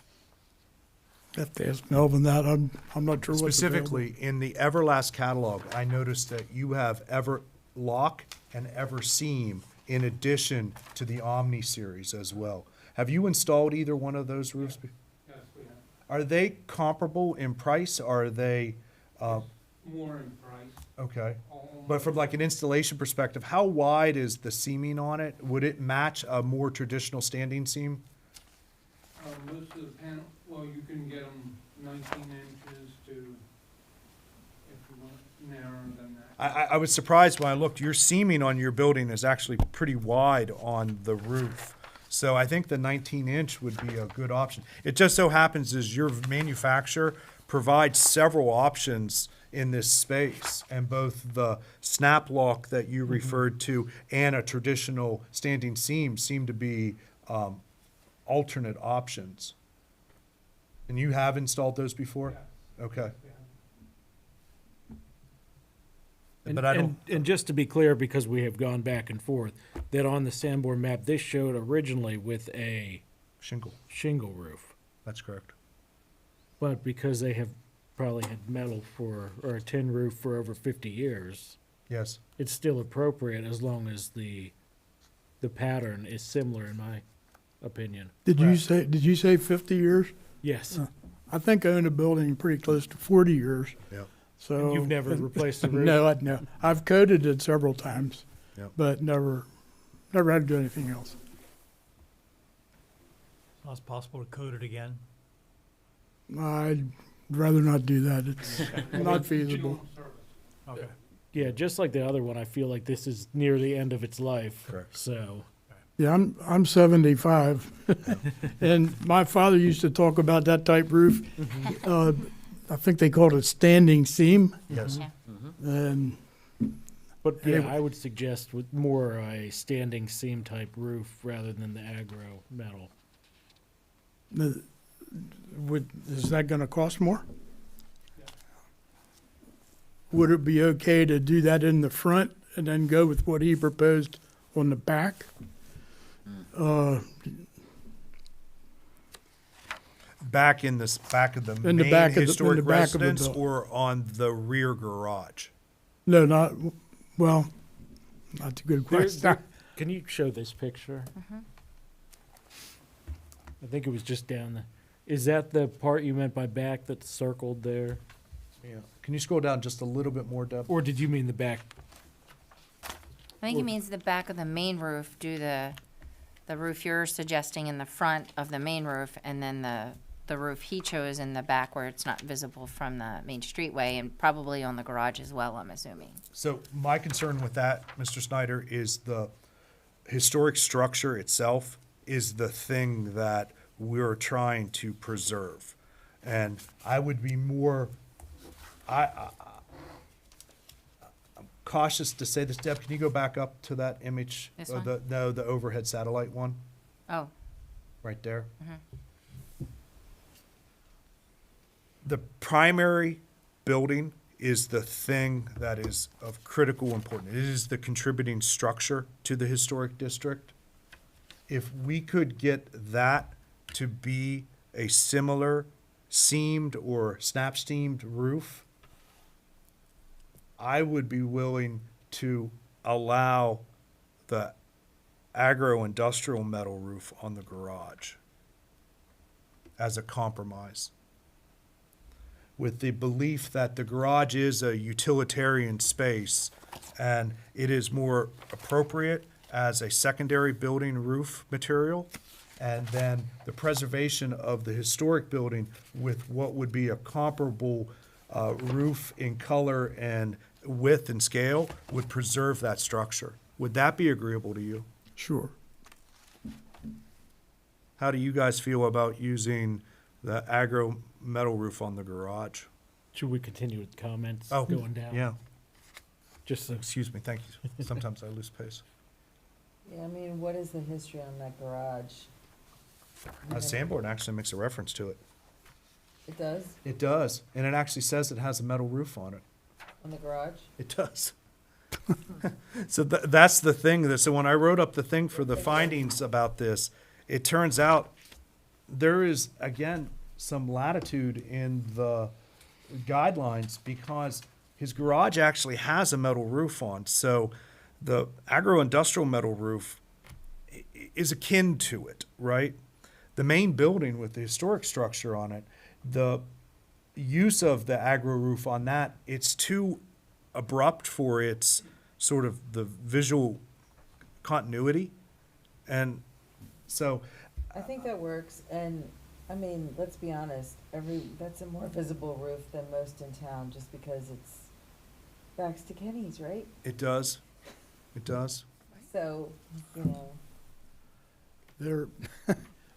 Have to ask Melvin that. I'm not sure what's available. Specifically, in the Everlast catalog, I noticed that you have Everlock and Everseam in addition to the Omni series as well. Have you installed either one of those roofs? Yes, we have. Are they comparable in price? Are they, More in price. okay. But from like an installation perspective, how wide is the seaming on it? Would it match a more traditional standing seam? Most of the panel, well, you can get them 19 inches to, if you want narrower than that. I was surprised when I looked, your seaming on your building is actually pretty wide on the roof. So I think the 19-inch would be a good option. It just so happens is your manufacturer provides several options in this space, and both the snap lock that you referred to and a traditional standing seam seem to be alternate options. And you have installed those before? Okay. And, But I don't, and just to be clear, because we have gone back and forth, that on the Sanborn map, this showed originally with a shingle, shingle roof. that's correct. But because they have probably had metal for, or a tin roof for over 50 years, Yes. it's still appropriate as long as the pattern is similar, in my opinion. Did you say 50 years? Yes. I think I own a building pretty close to 40 years. Yeah. So And you've never replaced the roof? No. I've coated it several times, Yep. but never had to do anything else. So it's possible to coat it again? I'd rather not do that. It's not feasible. Okay. Yeah, just like the other one, I feel like this is near the end of its life. Correct. So, Yeah, I'm 75, and my father used to talk about that type roof. I think they called it standing seam, Yes. and but yeah, Anyway. I would suggest with more a standing seam type roof rather than the aggro metal. is that going to cost more? Would it be okay to do that in the front and then go with what he proposed on the back? Back in this, back of the In the main back of the- in historic the back of the residence building. or on the rear garage? No, not, well, that's a good question. Can you show this picture? I think it was just down there. Is that the part you meant by back that's circled there? Yeah. Can you scroll down just a little bit more, Deb? Or did you mean the back? I think he means the back of the main roof, do the roof you're suggesting in the front of the main roof, and then the roof he chose in the back where it's not visible from the main streetway, and probably on the garage as well, I'm assuming. So my concern with that, Mr. Snyder, is the historic structure itself is the thing that we're trying to preserve. And I would be more, I'm cautious to say this. Deb, can you go back up to that image? This Or one? the overhead satellite one, Oh, right there. The primary building is the thing that is of critical importance. It is the contributing structure to the historic district. If we could get that to be a similar seamed or snap steamed roof, I would be willing to allow the agro-industrial metal roof on the garage as a compromise, with the belief that the garage is a utilitarian space and it is more appropriate as a secondary building roof material, and then the preservation of the historic building with what would be a comparable roof in color and width and scale would preserve that structure. Would that be agreeable to you? Sure. How do you guys feel about using the agro metal roof on the garage? Should we continue with comments Oh, going down? Yeah, Just so, excuse me, thank you. Sometimes I lose pace. Yeah, I mean, what is the history on that garage? Sanborn actually makes a reference to it. It does, It does, and it actually says it has a metal roof on it. on the garage? It does. So that's the thing, so when I wrote up the thing for the findings about this, it turns out there is, again, some latitude in the guidelines because his garage actually has a metal roof on. So the agro-industrial metal roof is akin to it, right? The main building with the historic structure on it, the use of the agro roof on that, it's too abrupt for its sort of the visual continuity. And so, I think that works, and, I mean, let's be honest, that's a more visible roof than most in town, just because it's backs to Kenny's, right? it does, it does. So, you know,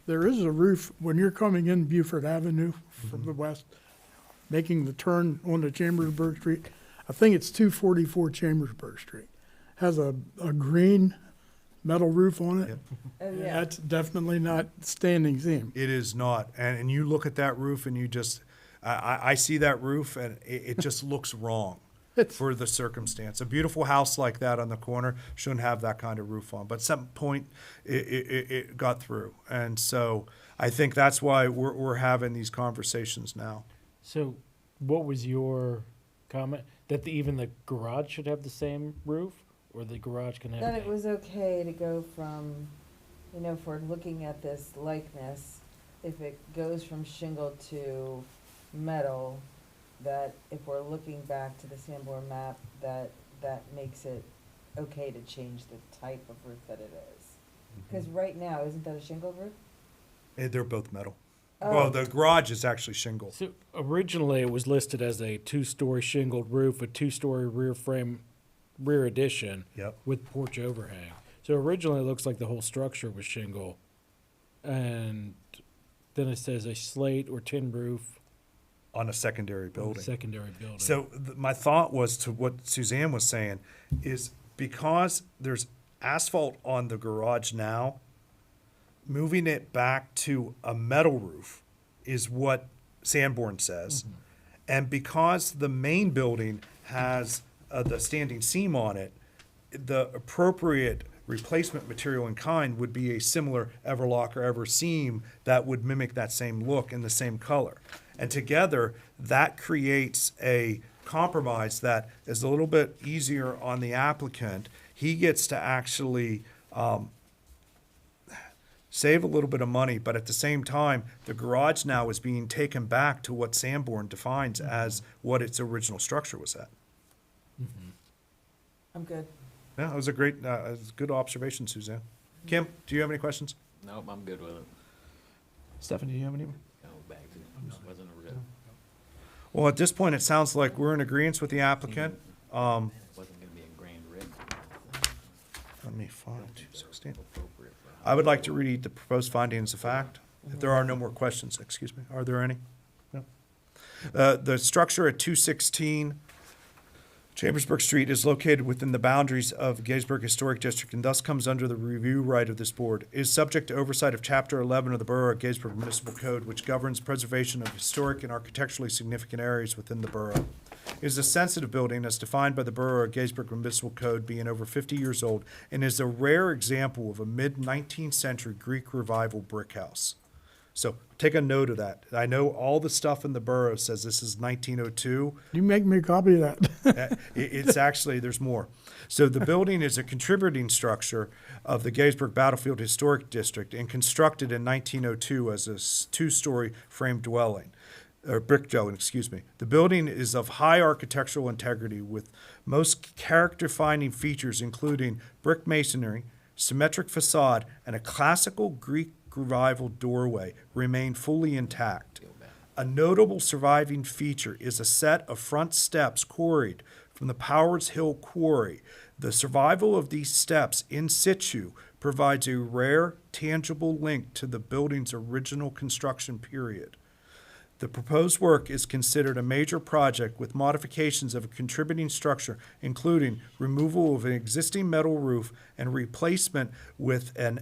There is a roof, when you're coming in Beaufort Avenue from the west, making the turn onto Chambersburg Street, I think it's 244 Chambersburg Street, has a green metal roof on it. Yep. Oh, And yeah. that's definitely not standing seam. It is not. And you look at that roof and you just, I see that roof and it just looks wrong for the circumstance. A beautiful house like that on the corner shouldn't have that kind of roof on. But at some point, it got through. And so I think that's why we're having these conversations now. So, what was your comment? That even the garage should have the same roof, or the garage can have? That it was okay to go from, you know, if we're looking at this likeness, if it goes from shingle to metal, that if we're looking back to the Sanborn map, that makes it okay to change the type of roof that it is. Because right now, isn't that a shingle roof? They're both metal. Oh. Well, the garage is actually shingle. So originally, it was listed as a 2-story shingled roof, a 2-story rear frame, rear addition. Yep. With porch overhang. So originally, it looks like the whole structure was shingle, and then it says a slate or tin roof On a secondary on a building. secondary building. So my thought was to what Suzanne was saying is because there's asphalt on the garage now, moving it back to a metal roof is what Sanborn says. And because the main building has the standing seam on it, the appropriate replacement material in kind would be a similar Everlock or Everseam that would mimic that same look in the same color. And together, that creates a compromise that is a little bit easier on the applicant. He gets to actually save a little bit of money, but at the same time, the garage now is being taken back to what Sanborn defines as what its original structure was at. I'm good. Yeah, it was a great, it was a good observation, Suzanne. Kim, do you have any questions? Nope, I'm good with it. Stephanie, do you have any? No, back to, wasn't a real, Well, at this point, it sounds like we're in agreement with the applicant. wasn't gonna be a grand rip. Let me find 216. Appropriate for. I would like to read the proposed findings of fact. If there are no more questions, excuse me, are there any? No. The structure at 216 Chambersburg Street is located within the boundaries of Gettysburg Historic District and thus comes under the review right of this board. It is subject to oversight of Chapter 11 of the Borough of Gettysburg Municipal Code, which governs preservation of historic and architecturally significant areas within the borough. It is a sensitive building as defined by the Borough of Gettysburg Municipal Code, being over 50 years old, and is a rare example of a mid-19th century Greek Revival brick house. So take a note of that. I know all the stuff in the borough says this is 1902. You make me a copy of that. It's actually, there's more. So the building is a contributing structure of the Gettysburg Battlefield Historic District and constructed in 1902 as a 2-story frame dwelling, or brick dwelling, excuse me. The building is of high architectural integrity with most character-defining features including brick masonry, symmetric facade, and a classical Greek Revival doorway remain fully intact. A notable surviving feature is a set of front steps quarried from the Powers Hill Quarry. The survival of these steps in situ provides a rare, tangible link to the building's original construction period. The proposed work is considered a major project with modifications of a contributing structure, including removal of an existing metal roof and replacement with an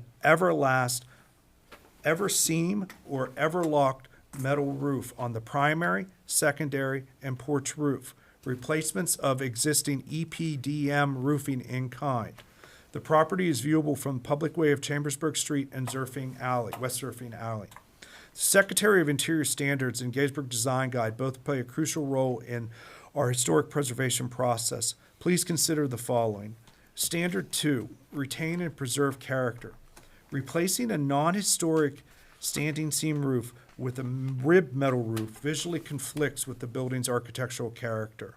Everseam or Everlocked metal roof on the primary, secondary, and porch roof. Replacements of existing EPDM roofing in kind. The property is viewable from the public way of Chambersburg Street and West Surfing Alley. The Secretary of Interior Standards and Gettysburg Design Guide both play a crucial role in our historic preservation process. Please consider the following. Standard 2, retain and preserve character. Replacing a non-historic standing seam roof with a ribbed metal roof visually conflicts with the building's architectural character.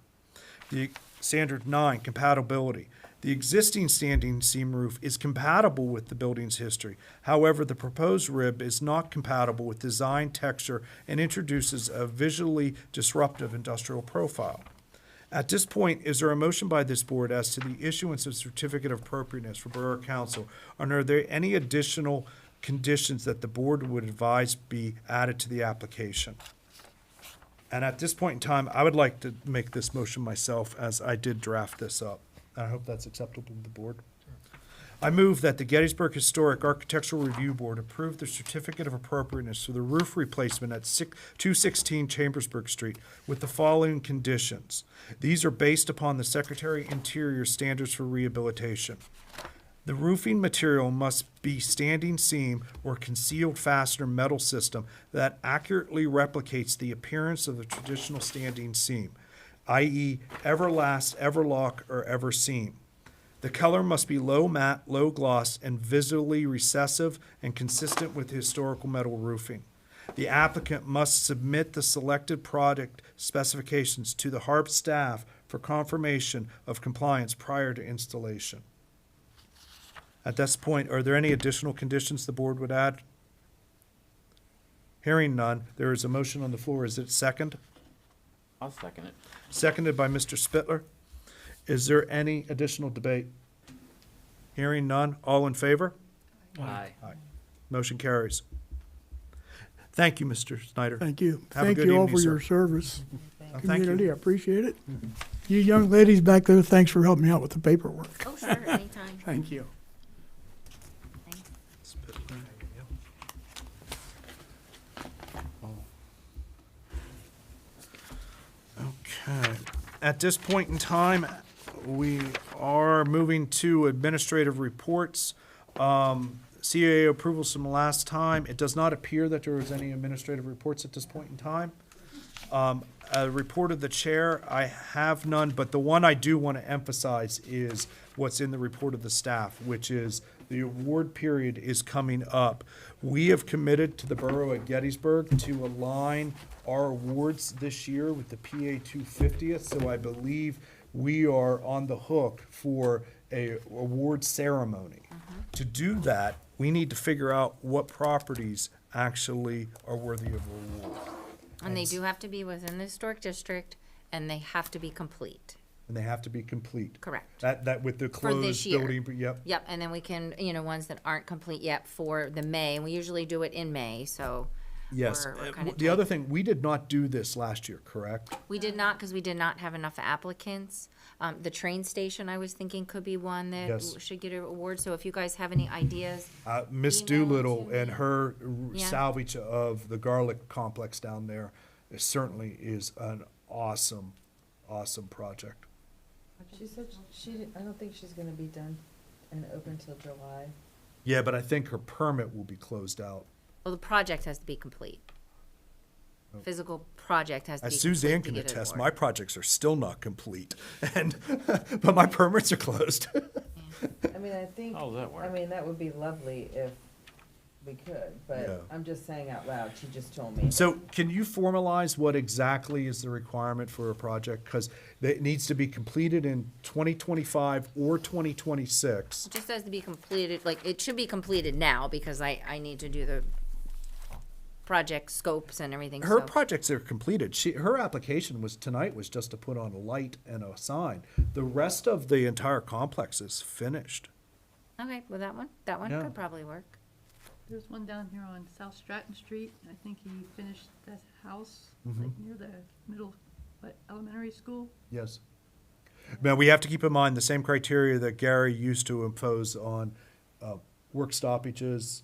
The Standard 9, compatibility. The existing standing seam roof is compatible with the building's history. However, the proposed rib is not compatible with design, texture, and introduces a visually disruptive industrial profile. At this point, is there a motion by this board as to the issuance of certificate of appropriateness for Borough Council? And are there any additional conditions that the board would advise be added to the application? And at this point in time, I would like to make this motion myself as I did draft this up. I hope that's acceptable to the board. I move that the Gettysburg Historic Architectural Review Board approve the certificate of appropriateness for the roof replacement at 216 Chambersburg Street with the following conditions. These are based upon the Secretary Interior standards for rehabilitation. The roofing material must be standing seam or concealed fastener metal system that accurately replicates the appearance of the traditional standing seam, i.e. Everlast, Everlock, or Everseam. The color must be low matte, low gloss, and visually recessive and consistent with historical metal roofing. The applicant must submit the selected product specifications to the HARB staff for confirmation of compliance prior to installation. At this point, are there any additional conditions the board would add? Hearing none, there is a motion on the floor. Is it second? I'll second it. Seconded by Mr. Spittler. Is there any additional debate? Hearing none, all in favor? Aye. Motion carries. Thank you, Mr. Snyder. Thank you. Have a Thank good you all evening, for sir. your service. Thank Community, I you. appreciate it. You young ladies back there, thanks for helping me out with the paperwork. Oh, sure, anytime. Thank you. Okay. At this point in time, we are moving to administrative reports. CAA approvals from last time. It does not appear that there was any administrative reports at this point in time. A report of the chair, I have none, but the one I do want to emphasize is what's in the report of the staff, which is the award period is coming up. We have committed to the borough of Gettysburg to align our awards this year with the PA 250th, so I believe we are on the hook for a award ceremony. To do that, we need to figure out what properties actually are worthy of award. And they do have to be within the historic district, and they have to be complete. And they have to be complete. Correct. That with the For this closed year. building, yep. Yep, and then we can, ones that aren't complete yet for the May, and we usually do it in May, so. Yes. we're kinda The other tight. thing, we did not do this last year, correct? We did not, because we did not have enough applicants. The train station, I was thinking, could be one that Yes. should get an award, so if you guys have any ideas, Miss Email Doolittle to and me. her Yeah. salvage of the garlic complex down there certainly is an awesome, awesome project. She said I don't think she's gonna be done and open till July. Yeah, but I think her permit will be closed out. well, the project has to be complete. Physical project has to be As complete. Suzanne to can get an attest, award. my projects are still not complete, and, but my permits are closed. I mean, I think, How does that work? I mean, that would be lovely if we could, Yeah. but I'm just saying out loud, she just told me. So can you formalize what exactly is the requirement for a project? Because it needs to be completed in 2025 or 2026. It just has to be completed, like, it should be completed now, because I need to do the project scopes and everything, Her so. projects are completed. Her application tonight was just to put on a light and a sign. The rest of the entire complex is finished. Okay, well, that one Yeah. could probably work. There's one down here on South Stratton Street. I think he finished that house, Mm-hmm. like near the middle, elementary school. Yes. Now, we have to keep in mind the same criteria that Gary used to impose on work stoppages,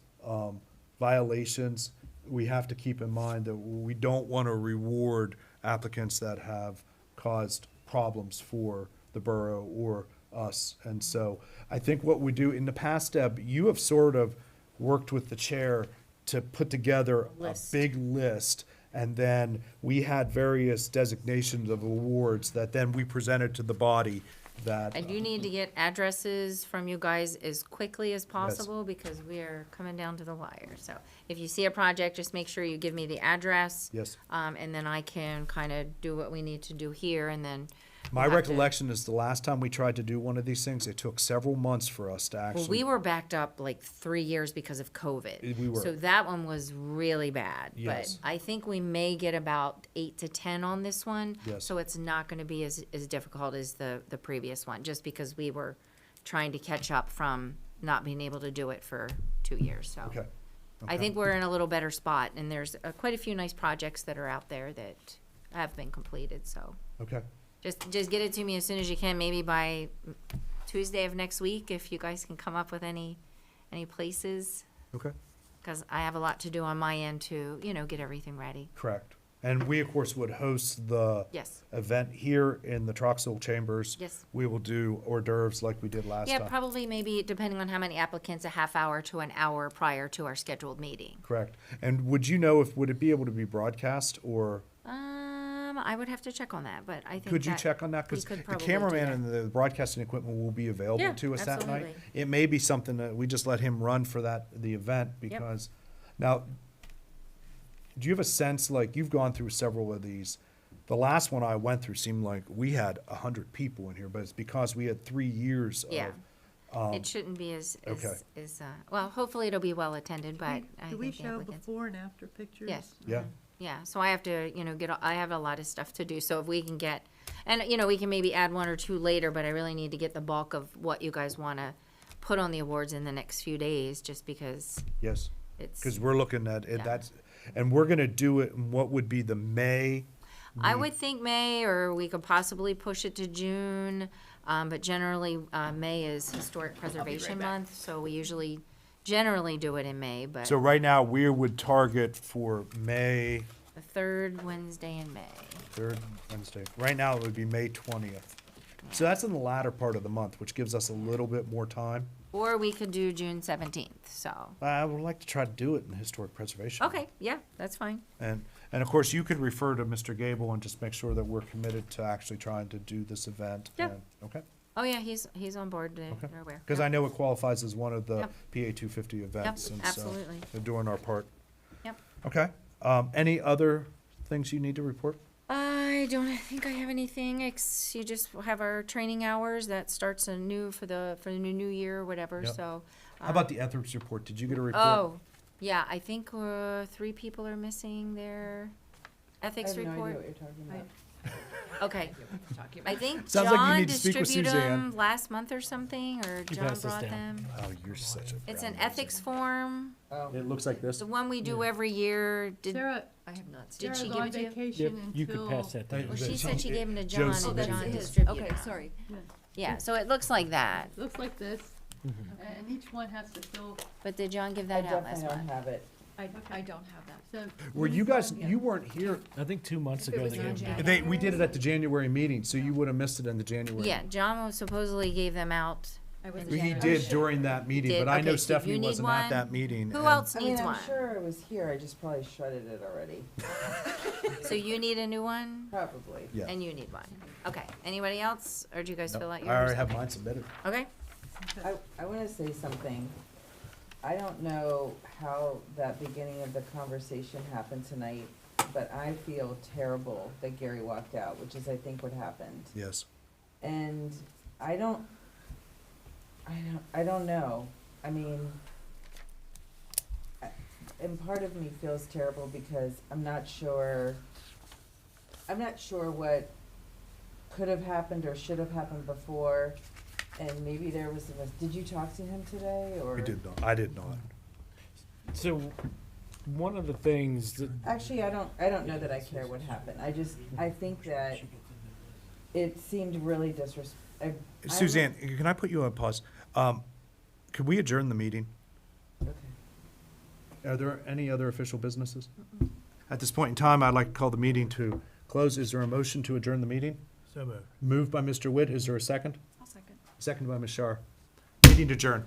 violations. We have to keep in mind that we don't want to reward applicants that have caused problems for the borough or us. And so I think what we do in the past, Deb, you have sort of worked with the chair to put together a List. big list. And then we had various designations of awards that then we presented to the body that. I do need to get addresses from you guys as quickly as possible, because we are coming down to the wire. So if you see a project, just make sure you give me the address. Yes. And then I can kind of do what we need to do here, and then. My we'll have to- recollection is the last time we tried to do one of these things, it took several months for us to Well, actually. we were backed up like 3 years because of COVID. We were. So that one was really bad. Yes. But I think we may get about 8 to 10 on this one. Yes. So it's not gonna be as difficult as the previous one, just because we were trying to catch up from not being able to do it for 2 years, so. Okay. I think we're in a little better spot, and there's quite a few nice projects that are out there that have been completed, so. Okay. Just get it to me as soon as you can, maybe by Tuesday of next week, if you guys can come up with any places, Okay. because I have a lot to do on my end to, get everything ready. Correct. And we, of course, would host the Yes. event here in the Troxel Chambers. Yes. We will do hors d'oeuvres like we did last Yeah, time. probably maybe, depending on how many applicants, a half hour to an hour prior to our scheduled meeting. Correct. And would you know would it be able to be broadcast, or I would have to check on that, but I think could you that check on that? we Because could the probably do cameraman that. and the broadcasting equipment will be available Yeah, to us that night. absolutely. It may be something that we just let him run for the event, because, now, do you have a sense, like, you've gone through several of these, the last one I went through seemed like we had 100 people in here, but it's because we had 3 years of. Yeah. It shouldn't be okay. well, hopefully it'll be well attended, but I Do we think the show applicants. before and after pictures? Yes. Yeah. Yeah, so I have to, I have a lot of stuff to do, so if we can get, and, we can maybe add one or two later, but I really need to get the bulk of what you guys wanna put on the awards in the next few days, just because Yes. it's. Because we're looking at it, Yeah. and we're gonna do it in what would be the May. I would think May, or we could possibly push it to June, but generally, May is Historic Preservation Month, so we usually generally do it in May, but So right now, we would target for May, the third Wednesday in May. 3rd Wednesday. Right now, it would be May 20th. So that's in the latter part of the month, which gives us a little bit more time. Or we could do June 17th, so. I would like to try to do it in Historic Preservation. Okay, yeah, that's fine. And of course, you could refer to Mr. Gable and just make sure that we're committed to actually trying to do this event. Yeah. Okay? Oh, yeah, he's on board, they're aware. Because I know it qualifies as one of the Yep. PA 250 events. Yep, and so absolutely. We're doing our part. Yep. Okay. Any other things you need to report? I don't think I have anything, you just have our training hours, that starts for the new year or whatever, Yep. so. How about the ethics report? Did you get a report? Oh, yeah, I think, 3 people are missing their ethics I have no report. idea what you're talking about. Okay. I think Sounds like you John need to speak with distributed Suzanne. them last month or something, or John passed this brought down. them. Oh, you're such a. It's an ethics form, Oh, It looks like this. the one we do every year. Sarah, I have not Did she Sarah's give on it to you? vacation You could until. pass that down. Well, she said she gave them to Joe John, submitted and John this. distributed Okay, them. sorry. Yeah, so it looks like that, Looks like this, and each one has to fill, but did John give I that out last definitely don't month? have it. I don't have that. so. Were you guys, you weren't here. I think 2 months ago was they in gave them. January. We did it at the January meeting, so you would have missed it in the January. Yeah, John supposedly gave them out. I was He did during that meeting, Did- but I know okay, so Stephanie you need wasn't at one? that meeting. Who and- else I mean, needs I'm one? sure it was here, I just probably shredded it already, So you need a new one, probably. Yeah. and you need one. Okay, anybody else, or do you guys Nope, fill out I yours? already have mine submitted. Okay, I wanna say something. I don't know how that beginning of the conversation happened tonight, but I feel terrible that Gary walked out, which is I think what happened. Yes. And I don't know. I mean, and part of me feels terrible because I'm not sure what could have happened or should have happened before. And maybe there was did you talk to him today or? We did not, I did not. So, one of the things that, Actually, I don't know that I care what happened. I think that it seemed really disrespectful. Suzanne, can I put you on pause? Could we adjourn the meeting? Okay. Are there any other official businesses? At this point in time, I'd like to call the meeting to close. Is there a motion to adjourn the meeting? So moved. Moved by Mr. Witt. Is there a second? I'll second. Seconded by Ms. Shar. Meeting adjourned.